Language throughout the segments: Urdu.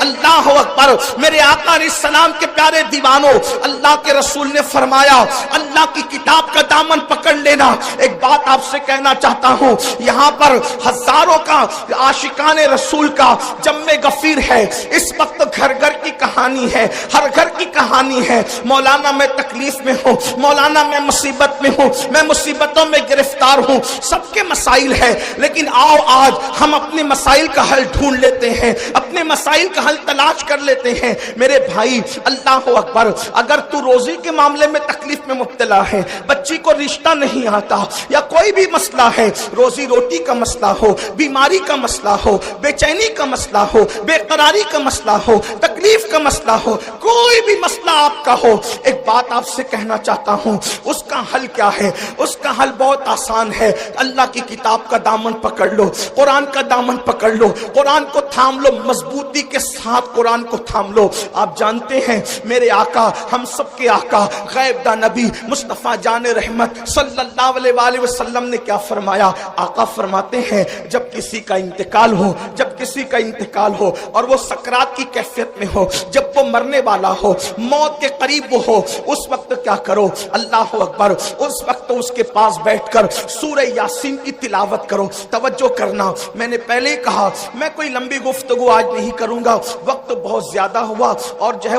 اللہ اکبر، میرے آقا علیہ السلام کے پیارے دیوانوں، اللہ کے رسول نے فرمایا اللہ کی کتاب کا دامن پکڑ لینا۔ ایک بات آپ سے کہنا چاہتا ہوں، یہاں پر ہزاروں کا عاشقان رسول کا جمع غفیر ہے، اس وقت گھر گھر کی کہانی ہے، ہر گھر کی کہانی ہے، مولانا میں تکلیف میں ہوں، مولانا میں مصیبت میں ہوں، میں مصیبتوں میں گرفتار ہوں، سب کے مسائل ہے، لیکن آؤ آج ہم اپنے مسائل کا حل ڈھونڈ لیتے ہیں، اپنے مسائل کا حل تلاش کر لیتے ہیں۔ میرے بھائی اللہ اکبر، اگر تو روزی کے معاملے میں تکلیف میں مبتلا ہے، بچی کو رشتہ نہیں آتا، یا کوئی بھی مسئلہ ہے، روزی روٹی کا مسئلہ ہو، بیماری کا مسئلہ ہو، بے چینی کا مسئلہ ہو، بے قراری کا مسئلہ ہو، تکلیف کا مسئلہ ہو، کوئی بھی مسئلہ آپ کا ہو، ایک بات آپ سے کہنا چاہتا ہوں، اس کا حل کیا ہے؟ اس کا حل بہت آسان ہے، اللہ کی کتاب کا دامن پکڑ لو، قرآن کا دامن پکڑ لو، قرآن کو تھام لو، مضبوطی کے ساتھ قرآن کو تھام لو۔ آپ جانتے ہیں میرے آقا، ہم سب کے آقا، غیب دا نبی مصطفیٰ جان رحمت صلی اللہ علیہ وآلہ وسلم نے کیا فرمایا؟ آقا فرماتے ہیں جب کسی کا انتقال ہو، جب کسی کا انتقال ہو اور وہ سکرات کی کیفیت میں ہو، جب وہ مرنے والا ہو، موت کے قریب وہ ہو، اس وقت کیا کرو؟ اللہ اکبر، اس وقت اس کے پاس بیٹھ کر سورہ یاسین کی تلاوت کرو۔ توجہ کرنا، میں نے پہلے ہی کہا میں کوئی لمبی گفتگو آج نہیں کروں گا، وقت بہت زیادہ ہوا اور جو ہے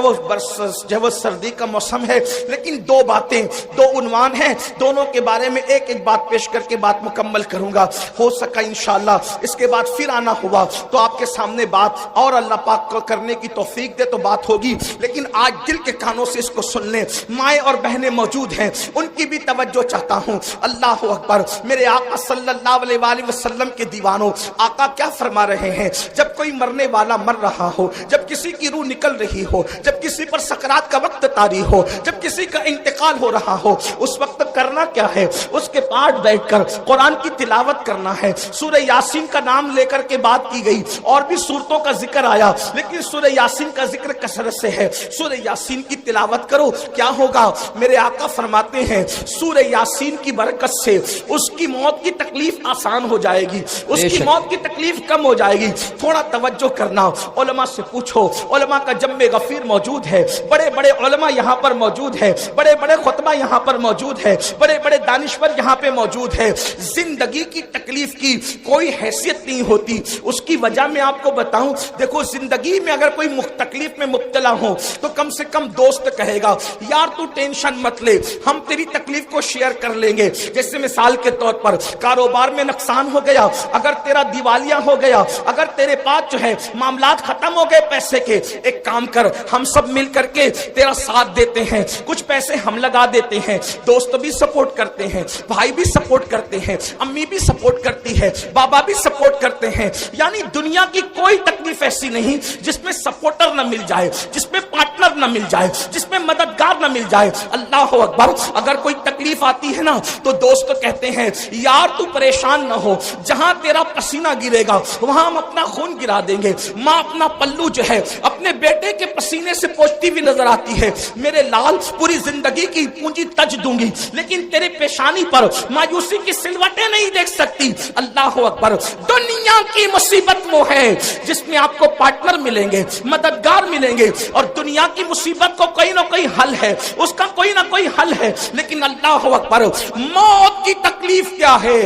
وہ سردی کا موسم ہے، لیکن دو باتیں، دو عنوان ہیں، دونوں کے بارے میں ایک ایک بات پیش کر کے بات مکمل کروں گا، ہو سکا انشاءاللہ اس کے بعد پھر آنا ہوا تو آپ کے سامنے بات اور اللہ پاک کو کرنے کی توفیق دے تو بات ہوگی، لیکن آج دل کے کانوں سے اس کو سن لیں۔ مائیں اور بہنیں موجود ہیں، ان کی بھی توجہ چاہتا ہوں۔ اللہ اکبر، میرے آقا صلی اللہ علیہ وآلہ وسلم کے دیوانوں، آقا کیا فرما رہے ہیں؟ جب کوئی مرنے والا مر رہا ہو، جب کسی کی روح نکل رہی ہو، جب کسی پر سکرات کا وقت طاری ہو، جب کسی کا انتقال ہو رہا ہو، اس وقت کرنا کیا ہے؟ اس کے پاس بیٹھ کر قرآن کی تلاوت کرنا ہے۔ سورہ یاسین کا نام لے کر کے بات کی گئی، اور بھی سورتوں کا ذکر آیا، لیکن سورہ یاسین کا ذکر کثرت سے ہے۔ سورہ یاسین کی تلاوت کرو، کیا ہوگا؟ میرے آقا فرماتے ہیں سورہ یاسین کی برکت سے اس کی موت کی تکلیف آسان ہو جائے گی، اس کی موت کی تکلیف کم ہو جائے گی۔ تھوڑا توجہ کرنا، علماء سے پوچھو، علماء کا جمع غفیر موجود ہے، بڑے بڑے علماء یہاں پر موجود ہے، بڑے بڑے خطبہ یہاں پر موجود ہے، بڑے بڑے دانشور یہاں پہ موجود ہے۔ زندگی کی تکلیف کی کوئی حیثیت نہیں ہوتی، اس کی وجہ میں آپ کو بتاؤں، دیکھو زندگی میں اگر کوئی تکلیف میں مبتلا ہو تو کم سے کم دوست کہے گا یار تو ٹینشن مت لے، ہم تیری تکلیف کو شیئر کر لیں گے۔ جیسے مثال کے طور پر کاروبار میں نقصان ہو گیا، اگر تیرا دیوالیہ ہو گیا، اگر تیرے پاس جو ہے معاملات ختم ہو گئے پیسے کے، ایک کام کر، ہم سب مل کر کے تیرا ساتھ دیتے ہیں، کچھ پیسے ہم لگا دیتے ہیں، دوست بھی سپورٹ کرتے ہیں، بھائی بھی سپورٹ کرتے ہیں، امی بھی سپورٹ کرتی ہے، بابا بھی سپورٹ کرتے ہیں۔ یعنی دنیا کی کوئی تکلیف ایسی نہیں جس میں سپورٹر نہ مل جائے، جس میں پارٹنر نہ مل جائے، جس میں مددگار نہ مل جائے۔ اللہ اکبر، اگر کوئی تکلیف آتی ہے نا تو دوست کہتے ہیں یار تو پریشان نہ ہو، جہاں تیرا پسینہ گرے گا وہاں ہم اپنا خون گرا دیں گے۔ ماں اپنا پلو جو ہے اپنے بیٹے کے پسینے سے پوچھتی ہوئی نظر آتی ہے، میرے لال پوری زندگی کی پونجی تج دوں گی لیکن تیرے پیشانی پر مایوسی کی سلوٹیں نہیں دیکھ سکتی۔ اللہ اکبر، دنیا کی مصیبت وہ ہے جس میں آپ کو پارٹنر ملیں گے، مددگار ملیں گے، اور دنیا کی مصیبت کو کوئی نہ کوئی حل ہے، اس کا کوئی نہ کوئی حل ہے، لیکن اللہ اکبر، موت کی تکلیف کیا ہے؟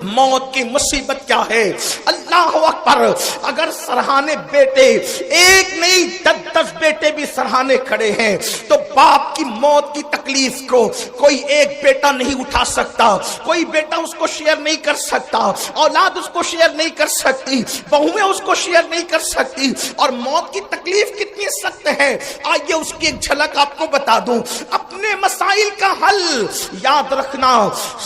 موت کی مصیبت کیا ہے؟ اللہ اکبر، اگر سرہانے بیٹے ایک نہیں 10 بیٹے بھی سرہانے کھڑے ہیں تو باپ کی موت کی تکلیف کو کوئی ایک بیٹا نہیں اٹھا سکتا، کوئی بیٹا اس کو شیئر نہیں کر سکتا، اولاد اس کو شیئر نہیں کر سکتی، بہویں اس کو شیئر نہیں کر سکتی۔ اور موت کی تکلیف کتنی سخت ہے، آئیے اس کی ایک جھلک آپ کو بتا دوں۔ اپنے مسائل کا حل یاد رکھنا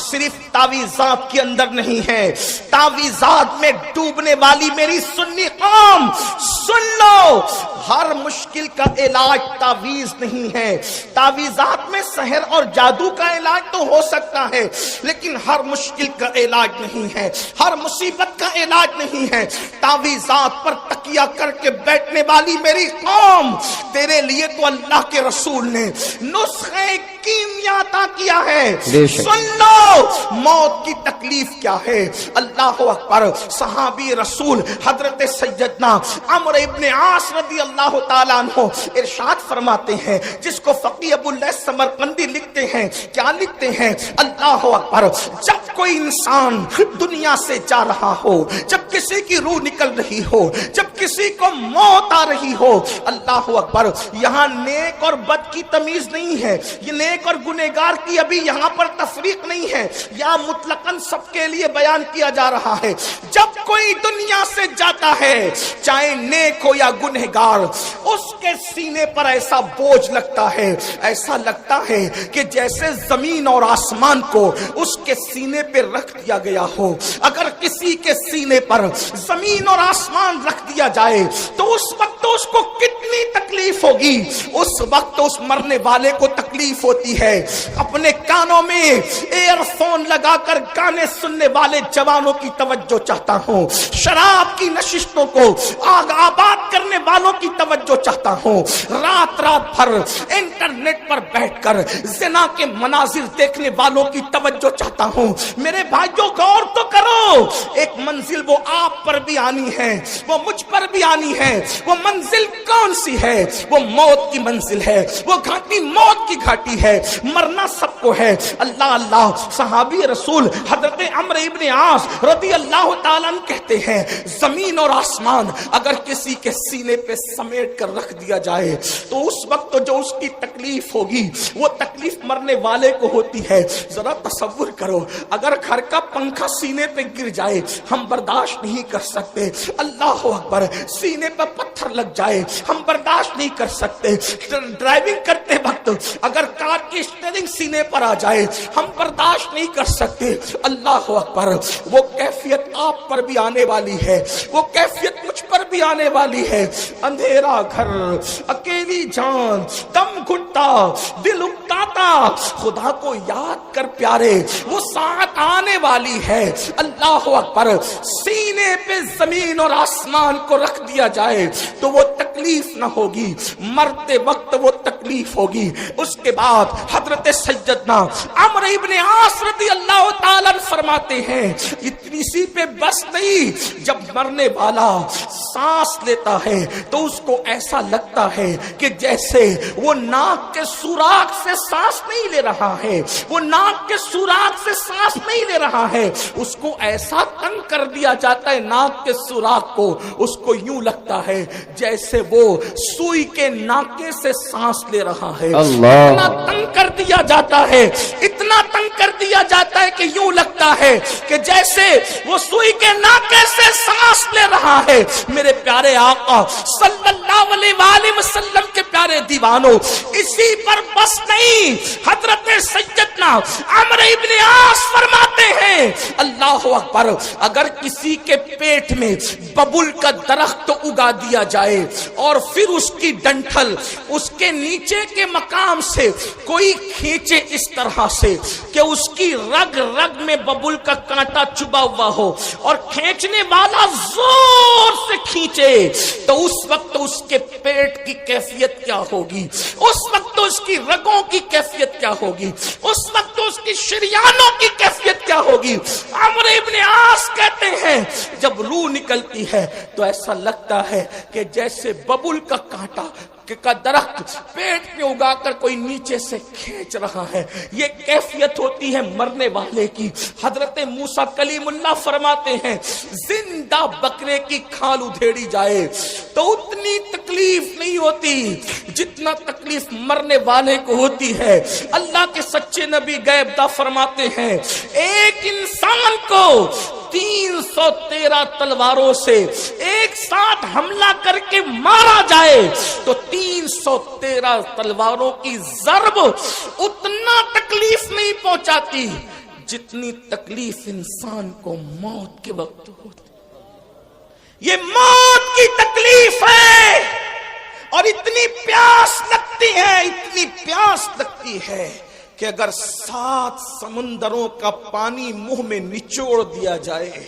صرف تعویذات کے اندر نہیں ہے، تعویذات میں ڈوبنے والی میری سنی قوم سن لو، ہر مشکل کا علاج تعویذ نہیں ہے۔ تعویذات میں سحر اور جادو کا علاج تو ہو سکتا ہے لیکن ہر مشکل کا علاج نہیں ہے، ہر مصیبت کا علاج نہیں ہے۔ تعویذات پر تکیہ کر کے بیٹھنے والی میری قوم، تیرے لیے تو اللہ کے رسول نے نسخے کیمیا عطا کیا ہے۔ سن لو، موت کی تکلیف کیا ہے. اللہ اکبر. صحابی رسول حضرت سیدنا عمرو ابن عاص رضی اللہ تعالیٰ عنہ ارشاد فرماتے ہیں, جس کو فقیہ ابو اللیث سمرقندی لکھتے ہیں, کیا لکھتے ہیں؟ اللہ اکبر. جب کوئی انسان دنیا سے جا رہا ہو, جب کسی کی روح نکل رہی ہو, جب کسی کو موت آ رہی ہو, اللہ اکبر, یہاں نیک اور بد کی تمیز نہیں ہے, یہ نیک اور گنہگار کی ابھی یہاں پر تفریق نہیں ہے, یا مطلقاً سب کے لیے بیان کیا جا رہا ہے. جب کوئی دنیا سے جاتا ہے, چاہے نیک ہو یا گنہگار, اس کے سینے پر ایسا بوجھ لگتا ہے, ایسا لگتا ہے کہ جیسے زمین اور آسمان کو اس کے سینے پہ رکھ دیا گیا ہو. اگر کسی کے سینے پر زمین اور آسمان رکھ دیا جائے تو اس وقت اس کو کتنی تکلیف ہوگی. اس وقت اس مرنے والے کو تکلیف ہوتی ہے. اپنے کانوں میں ایئر فون لگا کر گانے سننے والے جوانوں کی توجہ چاہتا ہوں, شراب کی نشستوں کو آگ آباد کرنے والوں کی توجہ چاہتا ہوں, رات رات بھر انٹرنیٹ پر بیٹھ کر زنا کے مناظر دیکھنے والوں کی توجہ چاہتا ہوں. میرے بھائیوں غور تو کرو, ایک منزل وہ آپ پر بھی آنی ہے, وہ مجھ پر بھی آنی ہے. وہ منزل کون سی ہے؟ وہ موت کی منزل ہے, وہ گھاٹی موت کی گھاٹی ہے. مرنا سب کو ہے. اللہ اللہ. صحابی رسول حضرت عمرو ابن عاص رضی اللہ تعالیٰ عنہ کہتے ہیں, زمین اور آسمان اگر کسی کے سینے پہ سمیٹ کر رکھ دیا جائے تو اس وقت جو اس کی تکلیف ہوگی وہ تکلیف مرنے والے کو ہوتی ہے. ذرا تصور کرو, اگر گھر کا پنکھا سینے پہ گر جائے ہم برداشت نہیں کر سکتے. اللہ اکبر. سینے پہ پتھر لگ جائے ہم برداشت نہیں کر سکتے. ڈرائیونگ کرتے وقت اگر کار کی اسٹیئرنگ سینے پر آ جائے ہم برداشت نہیں کر سکتے. اللہ اکبر. وہ کیفیت آپ پر بھی آنے والی ہے, وہ کیفیت مجھ پر بھی آنے والی ہے. اندھیرا گھر, اکیلی جان, دم گھٹتا, دل اکتاتا, خدا کو یاد کر پیارے, وہ ساتھ آنے والی ہے. اللہ اکبر. سینے پہ زمین اور آسمان کو رکھ دیا جائے تو وہ تکلیف نہ ہوگی, مرتے وقت وہ تکلیف ہوگی. اس کے بعد حضرت سیدنا عمرو ابن عاص رضی اللہ تعالیٰ فرماتے ہیں, اتنی سی پہ بس نہیں, جب مرنے والا سانس لیتا ہے تو اس کو ایسا لگتا ہے کہ جیسے وہ ناک کے سوراخ سے سانس نہیں لے رہا ہے, وہ ناک کے سوراخ سے سانس نہیں لے رہا ہے. اس کو ایسا تنگ کر دیا جاتا ہے ناک کے سوراخ کو, اس کو یوں لگتا ہے جیسے وہ سوئی کے ناکے سے سانس لے رہا ہے. اتنا تنگ کر دیا جاتا ہے, اتنا تنگ کر دیا جاتا ہے کہ یوں لگتا ہے کہ جیسے وہ سوئی کے ناکے سے سانس لے رہا ہے. میرے پیارے آقا صلی اللہ علیہ وآلہ وسلم کے پیارے دیوانوں, اسی پر بس نہیں, حضرت سیدنا عمرو ابن عاص فرماتے ہیں, اللہ اکبر, اگر کسی کے پیٹ میں ببول کا درخت اگا دیا جائے اور پھر اس کی ڈنٹل اس کے نیچے کے مقام سے کوئی کھینچے اس طرح سے کہ اس کی رگ رگ میں ببول کا کانٹا چبا ہوا ہو اور کھینچنے والا زور سے کھینچے, تو اس وقت اس کے پیٹ کی کیفیت کیا ہوگی, اس وقت اس کی رگوں کی کیفیت کیا ہوگی, اس وقت اس کی شریانوں کی کیفیت کیا ہوگی. عمرو ابن عاص کہتے ہیں جب روح نکلتی ہے تو ایسا لگتا ہے کہ جیسے ببول کا کانٹا کا درخت پیٹ میں اگا کر کوئی نیچے سے کھینچ رہا ہے. یہ کیفیت ہوتی ہے مرنے والے کی. حضرت موسیٰ کلیم اللہ فرماتے ہیں, زندہ بکرے کی کھال ادھیڑی جائے تو اتنی تکلیف نہیں ہوتی جتنا تکلیف مرنے والے کو ہوتی ہے. اللہ کے سچے نبی غیب داں فرماتے ہیں, ایک انسان کو 313 تلواروں سے ایک ساتھ حملہ کر کے مارا جائے تو 313 تلواروں کی ضرب اتنا تکلیف نہیں پہنچاتی جتنی تکلیف انسان کو موت کے وقت ہوتی. یہ موت کی تکلیف ہے اور اتنی پیاس لگتی ہے, اتنی پیاس لگتی ہے کہ اگر 7 سمندروں کا پانی منہ میں نچوڑ دیا جائے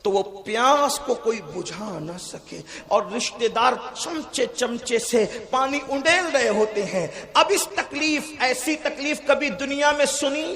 تو وہ پیاس کو کوئی بجھا نہ سکے. اور رشتہ دار چمچے چمچے سے پانی انڈیل رہے ہوتے ہیں. اب اس تکلیف, ایسی تکلیف کبھی دنیا میں سنی؟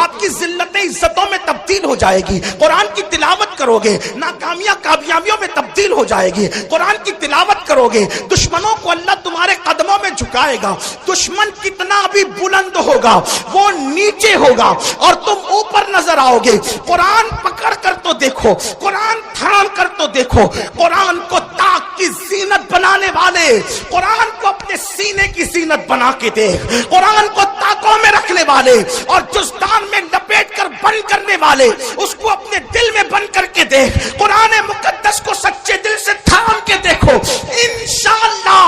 آپ کی ذلتیں عزتوں میں تبدیل ہو جائے گی. قرآن کی تلاوت کرو گے ناکامیاں کامیابیوں میں تبدیل ہو جائے گی. قرآن کی تلاوت کرو گے دشمنوں کو اللہ تمہارے قدموں میں جھکائے گا. دشمن کتنا بھی بلند ہوگا وہ نیچے ہوگا اور تم اوپر نظر آؤ گے. قرآن پکڑ کر تو دیکھو, قرآن تھام کر تو دیکھو. قرآن کو طاق کی زینت بنانے والے, قرآن کو اپنے سینے کی زینت بنا کے دیکھ. قرآن کو طاقوں میں رکھنے والے اور جزدان میں لپیٹ کر بند کرنے والے, اس کو اپنے دل میں بند کر کے دیکھ. قرآن مقدس کو سچے دل سے تھام کے دیکھو. انشاءاللہ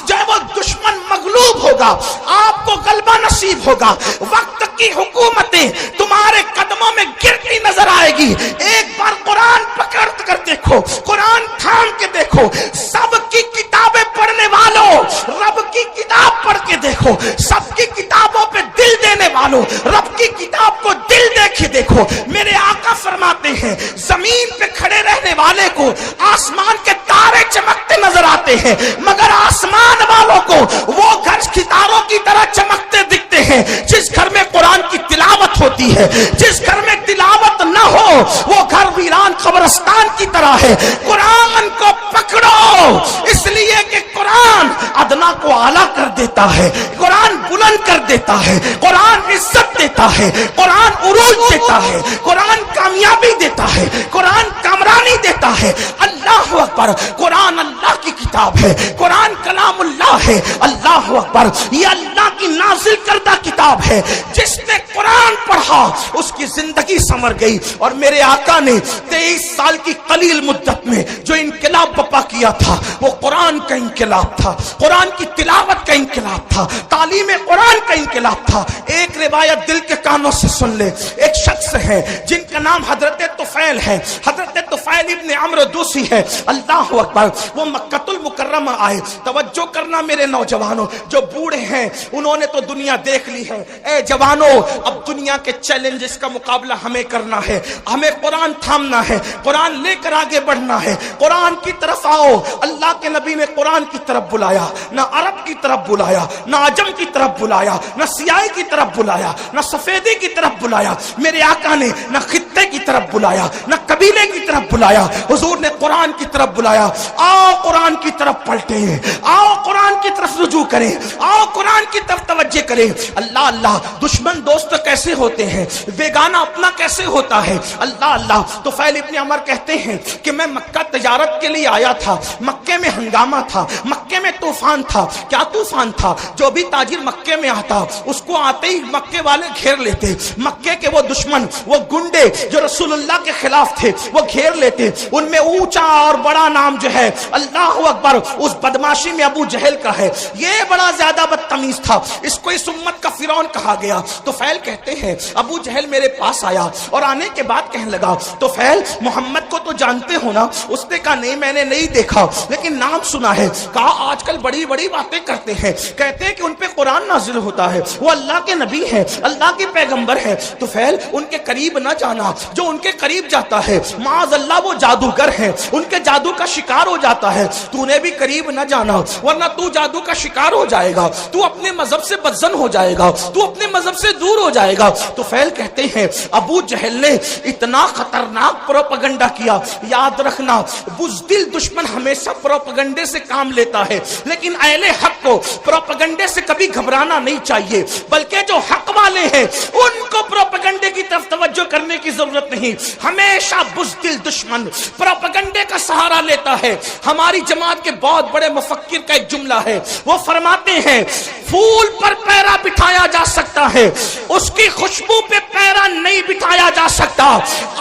جب وہ دشمن مغلوب ہوگا آپ کو غلبہ نصیب ہوگا. وقت کی حکومتیں تمہارے قدموں میں گرتی نظر آئے گی. ایک بار قرآن پکڑ کر دیکھو, قرآن تھام کے دیکھو. سب کی کتابیں پڑھنے والوں رب کی کتاب پڑھ کے دیکھو. سب کی کتابوں پہ دل دینے والوں رب کی کتاب کو دل دے کے دیکھو. میرے آقا فرماتے ہیں زمین پہ کھڑے رہنے والے کو آسمان کے تارے چمکتے نظر آتے ہیں مگر آسمان والوں کو وہ گھر ستاروں کی طرح چمکتے دکھتے ہیں جس گھر میں قرآن کی تلاوت ہوتی ہے. جس گھر میں تلاوت نہ ہو وہ گھر ویران قبرستان کی طرح ہے. قرآن کو پکڑو اس لیے کہ قرآن ادنا کو اعلیٰ کر دیتا ہے, قرآن بلند کر دیتا ہے, قرآن عزت دیتا ہے, قرآن عروج دیتا ہے, قرآن کامیابی دیتا ہے, قرآن کامرانی دیتا ہے. اللہ اکبر. قرآن اللہ کی کتاب ہے, قرآن کلام اللہ ہے. اللہ اکبر. یہ اللہ کی نازل کردہ کتاب ہے. جس نے قرآن پڑھا اس کی زندگی سنور گئی. اور میرے آقا نے 23 سال کی قلیل مدت میں جو انقلاب برپا کیا تھا وہ قرآن کا انقلاب تھا, قرآن کی تلاوت کا انقلاب تھا, تعلیم قرآن کا انقلاب تھا. ایک روایت دل کے کانوں سے سن لے. ایک شخص ہے جن کا نام حضرت طفیل ہے. حضرت طفیل ابن عمرو دوسی ہے. اللہ اکبر. وہ مکۃ المکرمہ آئے. توجہ کرنا میرے نوجوانوں, جو بوڑھے ہیں انہوں نے تو دنیا دیکھ لی ہے. اے جوانوں اب دنیا کے چیلنجز کا مقابلہ ہمیں کرنا ہے. ہمیں قرآن تھامنا ہے, قرآن لے کر آگے بڑھنا ہے. قرآن کی طرف آؤ. اللہ کے نبی نے قرآن کی طرف بلایا, نہ عرب کی طرف بلایا, نہ عجم کی طرف بلایا, نہ سیاہی کی طرف بلایا, نہ سفیدی کی طرف بلایا. میرے آقا نے نہ خطے کی طرف بلایا, نہ قبیلے کی طرف بلایا. حضور نے قرآن کی طرف بلایا. آؤ قرآن کی طرف پلٹیں, آؤ قرآن کی طرف رجوع کریں, آؤ قرآن کی طرف توجہ کریں. اللہ اللہ. دشمن دوست کیسے ہوتے ہیں, بیگانہ اپنا کیسے ہوتا ہے. اللہ اللہ. تو طفیل ابن عمر کہتے ہیں کہ میں مکہ تجارت کے لیے آیا تھا. مکے میں ہنگامہ تھا, مکے میں طوفان تھا. کیا طوفان تھا؟ جو بھی تاجر مکے میں آتا اس کو آتے ہی مکے والے گھیر لیتے. مکے کے وہ دشمن, وہ گنڈے جو رسول اللہ کے خلاف تھے وہ گھیر لیتے. ان میں اونچا اور بڑا نام جو ہے اللہ اکبر اس بدماشی میں ابو جہل کا ہے. یہ بڑا زیادہ بدتمیز تھا, اس کو اس امت کا فرعون کہا گیا. تو طفیل کہتے ہیں ابو جہل میرے پاس آیا اور آنے کے بعد کہنے لگا طفیل محمد کو تو جانتے ہو نا؟ اس نے کہا نہیں میں نے نہیں دیکھا لیکن نام سنا ہے. کہا آج کل بڑی بڑی باتیں کرتے ہیں, کہتے ہیں کہ ان پہ قرآن نازل ہوتا ہے, وہ اللہ کے نبی ہیں, اللہ کے پیغمبر ہیں. طفیل ان کے قریب نہ جانا, جو ان کے قریب جاتا ہے معاذ اللہ وہ جادوگر ہیں, ان کے جادو کا شکار ہو جاتا ہے. تو نے بھی قریب نہ جانا ورنہ تو جادو کا شکار ہو جائے گا, تو اپنے مذہب سے بدزن ہو جائے گا, تو اپنے مذہب سے دور ہو جائے گا. طفیل کہتے ہیں ابو جہل نے اتنا خطرناک پروپیگنڈا کیا. یاد رکھنا بزدل دشمن ہمیشہ پروپیگنڈے سے کام لیتا ہے, لیکن اہل حق کو پروپیگنڈے سے کبھی گھبرانا نہیں چاہیے, بلکہ جو حق والے ہیں ان کو پروپیگنڈے کی طرف توجہ کرنے کی ضرورت نہیں. ہمیشہ بزدل دشمن پروپیگنڈے کا سہارا لیتا ہے. ہماری جماعت کے بہت بڑے مفکر کا ایک جملہ ہے, وہ فرماتے ہیں پھول پر پیرا بٹھایا جا سکتا ہے, اس کی خوشبو پہ پیرا نہیں بٹھایا جا سکتا.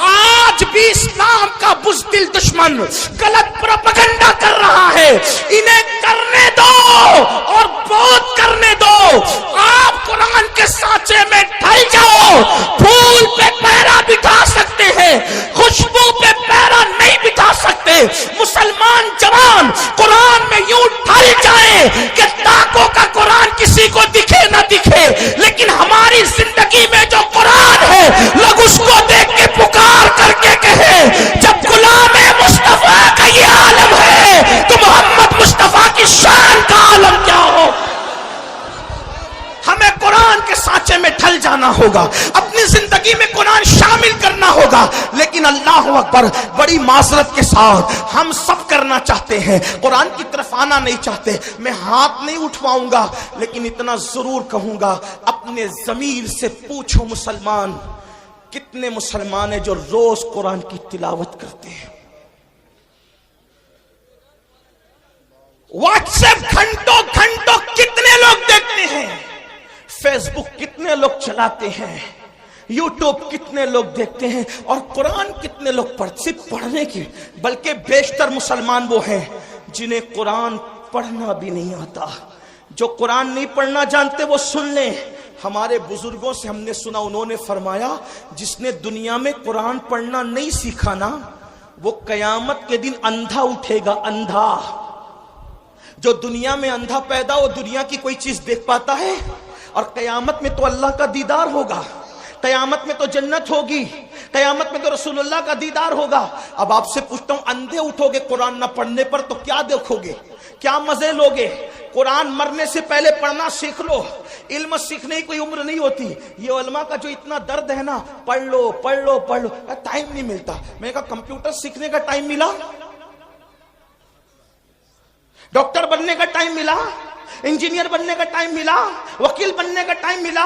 آج بھی اسلام کا بزدل دشمن غلط پروپیگنڈا کر رہا ہے, انہیں کرنے دو اور بہت کرنے دو. آپ قرآن کے سانچے میں ڈھل جاؤ. پھول پہ پیرا بٹھا سکتے ہیں, خوشبو پہ پیرا نہیں بٹھا سکتے. مسلمان جوان قرآن میں یوں ڈھل جائیں کہ تاکوں کا قرآن کسی کو دکھے نہ دکھے, لیکن ہماری زندگی میں جو قرآن ہے لوگ اس کو دیکھ کے پکار کر کے کہیں جب غلام مصطفیٰ کا یہ عالم ہے تو محمد مصطفیٰ کی شان کا عالم کیا ہو. ہمیں قرآن کے سانچے میں ڈھل جانا ہوگا, اپنی زندگی میں قرآن شامل کرنا ہوگا. لیکن اللہ اکبر, بڑی معذرت کے ساتھ ہم سب کرنا چاہتے ہیں, قرآن کی طرف آنا نہیں چاہتے. میں ہاتھ نہیں اٹھواؤں گا, لیکن اتنا ضرور کہوں گا, اپنے ضمیر سے پوچھو مسلمان, کتنے مسلمان ہیں جو روز قرآن کی تلاوت کرتے ہیں؟ واٹس ایپ گھنٹوں گھنٹوں کتنے لوگ دیکھتے ہیں؟ فیس بک کتنے لوگ چلاتے ہیں؟ یوٹیوب کتنے لوگ دیکھتے ہیں؟ اور قرآن کتنے لوگ صرف پڑھنے کی, بلکہ بیشتر مسلمان وہ ہیں جنہیں قرآن پڑھنا بھی نہیں آتا. جو قرآن نہیں پڑھنا جانتے وہ سن لیں. ہمارے بزرگوں سے ہم نے سنا, انہوں نے فرمایا جس نے دنیا میں قرآن پڑھنا نہیں سیکھا نا, وہ قیامت کے دن اندھا اٹھے گا, اندھا. جو دنیا میں اندھا پیدا ہو, دنیا کی کوئی چیز دیکھ پاتا ہے؟ اور قیامت میں تو اللہ کا دیدار ہوگا, قیامت میں تو جنت ہوگی, قیامت میں تو رسول اللہ کا دیدار ہوگا. اب آپ سے پوچھتا ہوں, اندھے اٹھو گے قرآن نہ پڑھنے پر تو کیا دیکھو گے, کیا مزے لوگے؟ قرآن مرنے سے پہلے پڑھنا سیکھ لو. علم سیکھنے کی کوئی عمر نہیں ہوتی. یہ علماء کا جو اتنا درد ہے نا, پڑھ لو پڑھ لو پڑھ لو, ٹائم نہیں ملتا. میں کہا کمپیوٹر سیکھنے کا ٹائم ملا, ڈاکٹر بننے کا ٹائم ملا, انجینئر بننے کا ٹائم ملا, وکیل بننے کا ٹائم ملا.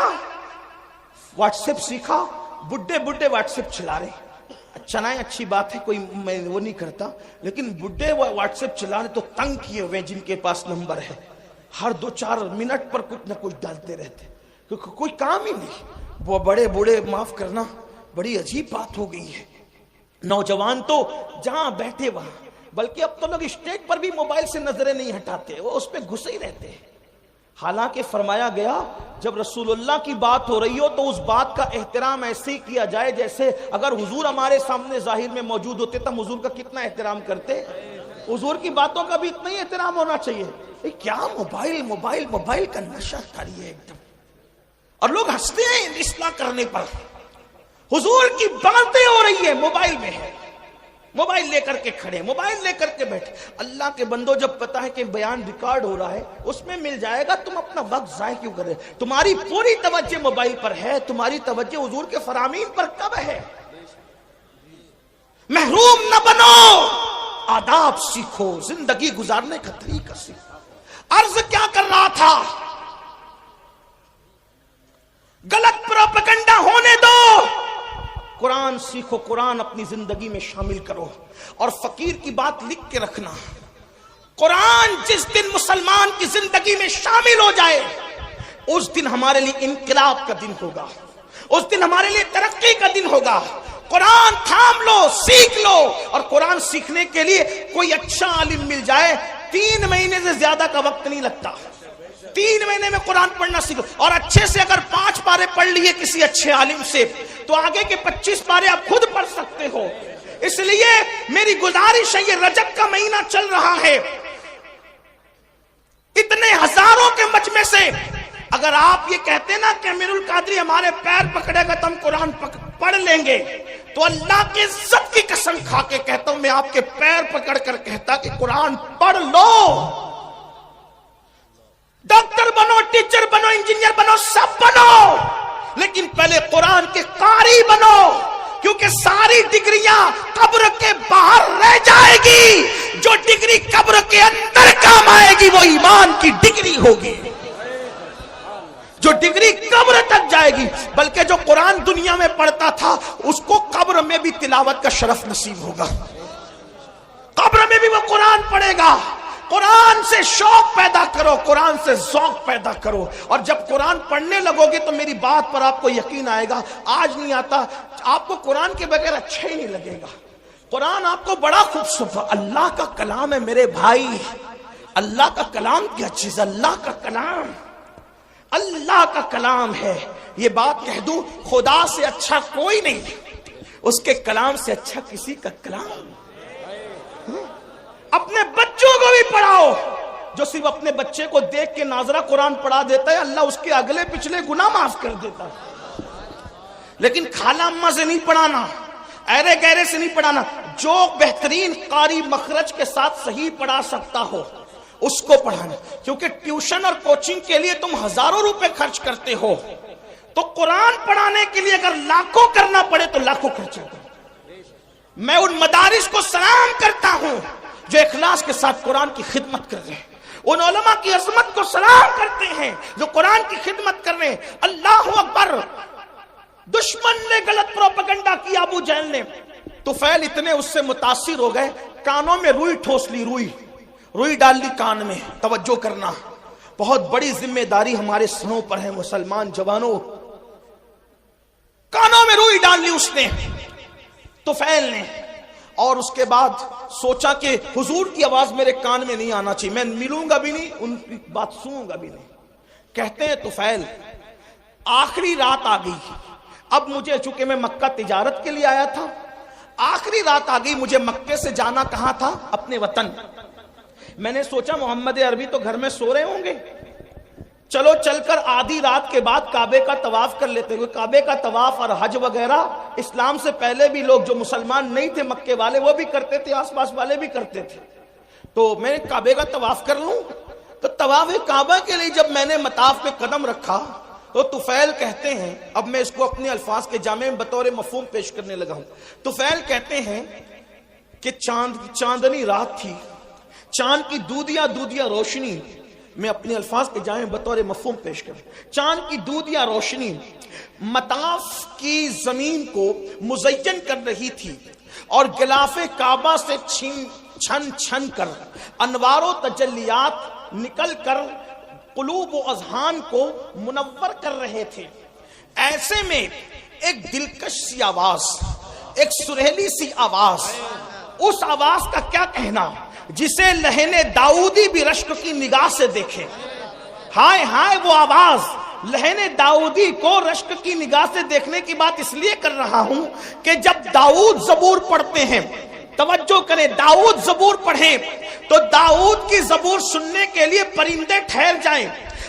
واٹس ایپ سیکھا, بڈھے بڈھے واٹس ایپ چلا رہے. اچھا نہ, اچھی بات ہے, کوئی میں وہ نہیں کرتا, لیکن بڈھے واٹس ایپ چلا رہے تو تنگ کیے ہوئے جن کے پاس نمبر ہے, ہر 2-4 منٹ پر کچھ نہ کچھ ڈالتے رہتے, کیونکہ کوئی کام ہی نہیں. وہ بڑے بوڑھے, معاف کرنا, بڑی عجیب بات ہو گئی ہے. نوجوان تو جہاں بیٹھے وہاں, بلکہ اب تو لوگ اسٹیج پر بھی موبائل سے نظریں نہیں ہٹاتے, وہ اس پہ گھسے ہی رہتے ہیں. حالانکہ فرمایا گیا جب رسول اللہ کی بات ہو رہی ہو تو اس بات کا احترام ایسے ہی کیا جائے جیسے اگر حضور ہمارے سامنے ظاہر میں موجود ہوتے تو ہم حضور کا کتنا احترام کرتے. حضور کی باتوں کا بھی اتنا ہی احترام ہونا چاہیے. کیا موبائل موبائل موبائل کا نشہ کاری ہے ایک دم, اور لوگ ہنستے ہیں اصلاح کرنے پر. حضور کی باتیں ہو رہی ہے, موبائل میں ہے, موبائل لے کر کے کھڑے, موبائل لے کر کے بیٹھے. اللہ کے بندو, جب پتا ہے کہ بیان ریکارڈ ہو رہا ہے, اس میں مل جائے گا, تم اپنا وقت ضائع کیوں کر رہے؟ تمہاری پوری توجہ موبائل پر ہے, تمہاری توجہ حضور کے فرامین پر کب ہے؟ محروم نہ بنو, آداب سیکھو, زندگی گزارنے کا طریقہ سیکھو. عرض کیا کر رہا تھا, غلط پروپیگنڈا ہونے دو, قرآن سیکھو, قرآن اپنی زندگی میں شامل کرو. اور فقیر کی بات لکھ کے رکھنا, قرآن جس دن مسلمان کی زندگی میں شامل ہو جائے, اس دن ہمارے لیے انقلاب کا دن ہوگا, اس دن ہمارے لیے ترقی کا دن ہوگا. قرآن تھام لو, سیکھ لو. اور قرآن سیکھنے کے لیے کوئی اچھا عالم مل جائے, 3 مہینے سے زیادہ کا وقت نہیں لگتا. 3 مہینے میں قرآن پڑھنا سیکھو. اور اچھے سے اگر 5 پارے پڑھ لیے کسی اچھے عالم سے, تو آگے کے 25 پارے آپ خود پڑھ سکتے ہو. اس لیے میری گزارش ہے, یہ رجب کا مہینہ چل رہا ہے, اتنے ہزاروں کے مجمع سے اگر آپ یہ کہتے نا کہ امیر القادری ہمارے پیر پکڑے گا تو ہم قرآن پڑھ لیں گے, تو اللہ کی عزت کی قسم کھا کے کہتا ہوں, میں آپ کے پیر پکڑ کر کہتا کہ قرآن پڑھ لو. ڈاکٹر بنو, ٹیچر بنو, انجینئر بنو, سب بنو, لیکن پہلے قرآن کے قاری بنو, کیونکہ ساری ڈگریاں قبر کے باہر رہ جائے گی. جو ڈگری قبر کے اندر کام آئے گی وہ ایمان کی ڈگری ہوگی, جو ڈگری قبر تک جائے گی. بلکہ جو قرآن دنیا میں پڑھتا تھا اس کو قبر میں بھی تلاوت کا شرف نصیب ہوگا, قبر میں بھی وہ قرآن پڑھے گا. قرآن سے شوق پیدا کرو, قرآن سے ذوق پیدا کرو. اور جب قرآن پڑھنے لگو گے تو میری بات پر آپ کو یقین آئے گا. آج نہیں آتا, آپ کو قرآن کے بغیر اچھا ہی نہیں لگے گا. قرآن آپ کو بڑا خوبصورت, اللہ کا کلام ہے میرے بھائی. اللہ کا کلام کیا چیز, اللہ کا کلام, اللہ کا کلام ہے. یہ بات کہہ دوں, خدا سے اچھا کوئی نہیں, اس کے کلام سے اچھا کسی کا کلام. اپنے بچوں کو بھی پڑھاؤ. جو صرف اپنے بچے کو دیکھ کے ناظرہ قرآن پڑھا دیتا ہے, اللہ اس کے اگلے پچھلے گناہ معاف کر دیتا ہے. لیکن خالہ اماں سے نہیں پڑھانا, ایرے گہرے سے نہیں پڑھانا. جو بہترین قاری مخرج کے ساتھ صحیح پڑھا سکتا ہو اس کو پڑھانا. کیونکہ ٹیوشن اور کوچنگ کے لیے تم ہزاروں روپے خرچ کرتے ہو, تو قرآن پڑھانے کے لیے اگر لاکھوں کرنا پڑے تو لاکھوں خرچہ کریں۔ میں ان مدارس کو سلام کرتا ہوں جو اخلاص کے ساتھ قرآن کی خدمت کر رہے ہیں، ان علماء کی عظمت کو سلام کرتے ہیں جو قرآن کی خدمت کر رہے ہیں۔ اللہ اکبر! دشمن نے غلط پروپیگنڈا کیا، ابو جہل نے، طفیل اتنے اس سے متاثر ہو گئے، کانوں میں روئی ٹھوس لی، روئی ڈال لی کان میں۔ توجہ کرنا، بہت بڑی ذمہ داری ہمارے سروں پر ہے مسلمان جوانوں۔ کانوں میں روئی ڈال لی اس نے، طفیل نے، اور اس کے بعد سوچا کہ حضور کی آواز میرے کان میں نہیں آنا چاہیے، میں ملوں گا بھی نہیں، ان کی بات سنوں گا بھی نہیں۔ کہتے ہیں طفیل آخری رات آ گئی، اب مجھے، چونکہ میں مکہ تجارت کے لیے آیا تھا، آخری رات آ گئی، مجھے مکے سے جانا کہاں تھا؟ اپنے وطن۔ میں نے سوچا محمد عربی تو گھر میں سو رہے ہوں گے، چلو چل کر آدھی رات کے بعد کعبے کا طواف کر لیتے ہوئے۔ کعبے کا طواف اور حج وغیرہ اسلام سے پہلے بھی لوگ جو مسلمان نہیں تھے مکے والے وہ بھی کرتے تھے، آس پاس والے بھی کرتے تھے، تو میں کعبے کا طواف کر لوں۔ تو طواف کعبہ کے لیے جب میں نے مطاف پہ قدم رکھا تو طفیل کہتے ہیں، اب میں اس کو اپنے الفاظ کے جامع میں بطور مفہوم پیش کرنے لگا ہوں۔ طفیل کہتے ہیں کہ چاندنی رات تھی، چاند کی دودیا روشنی، میں اپنے الفاظ کے جامع بطور مفہوم پیش کروں، چاند کی دودیا روشنی مطاف کی زمین کو مزین کر رہی تھی، اور غلاف کعبہ سے چھن چھن کر انوار و تجلیات نکل کر قلوب و اذہان کو منور کر رہے تھے۔ ایسے میں ایک دلکش سی آواز، ایک سریلی سی آواز، اس آواز کا کیا کہنا جسے لہن داؤدی بھی رشک کی نگاہ سے دیکھے۔ ہائے ہائے وہ آواز، لہن داؤدی کو رشک کی نگاہ سے دیکھنے کی بات اس لیے کر رہا ہوں کہ جب داؤد زبور پڑھتے ہیں، توجہ کریں، داؤد زبور پڑھیں تو داؤد کی زبور سننے کے لیے پرندے ٹھہر جائیں،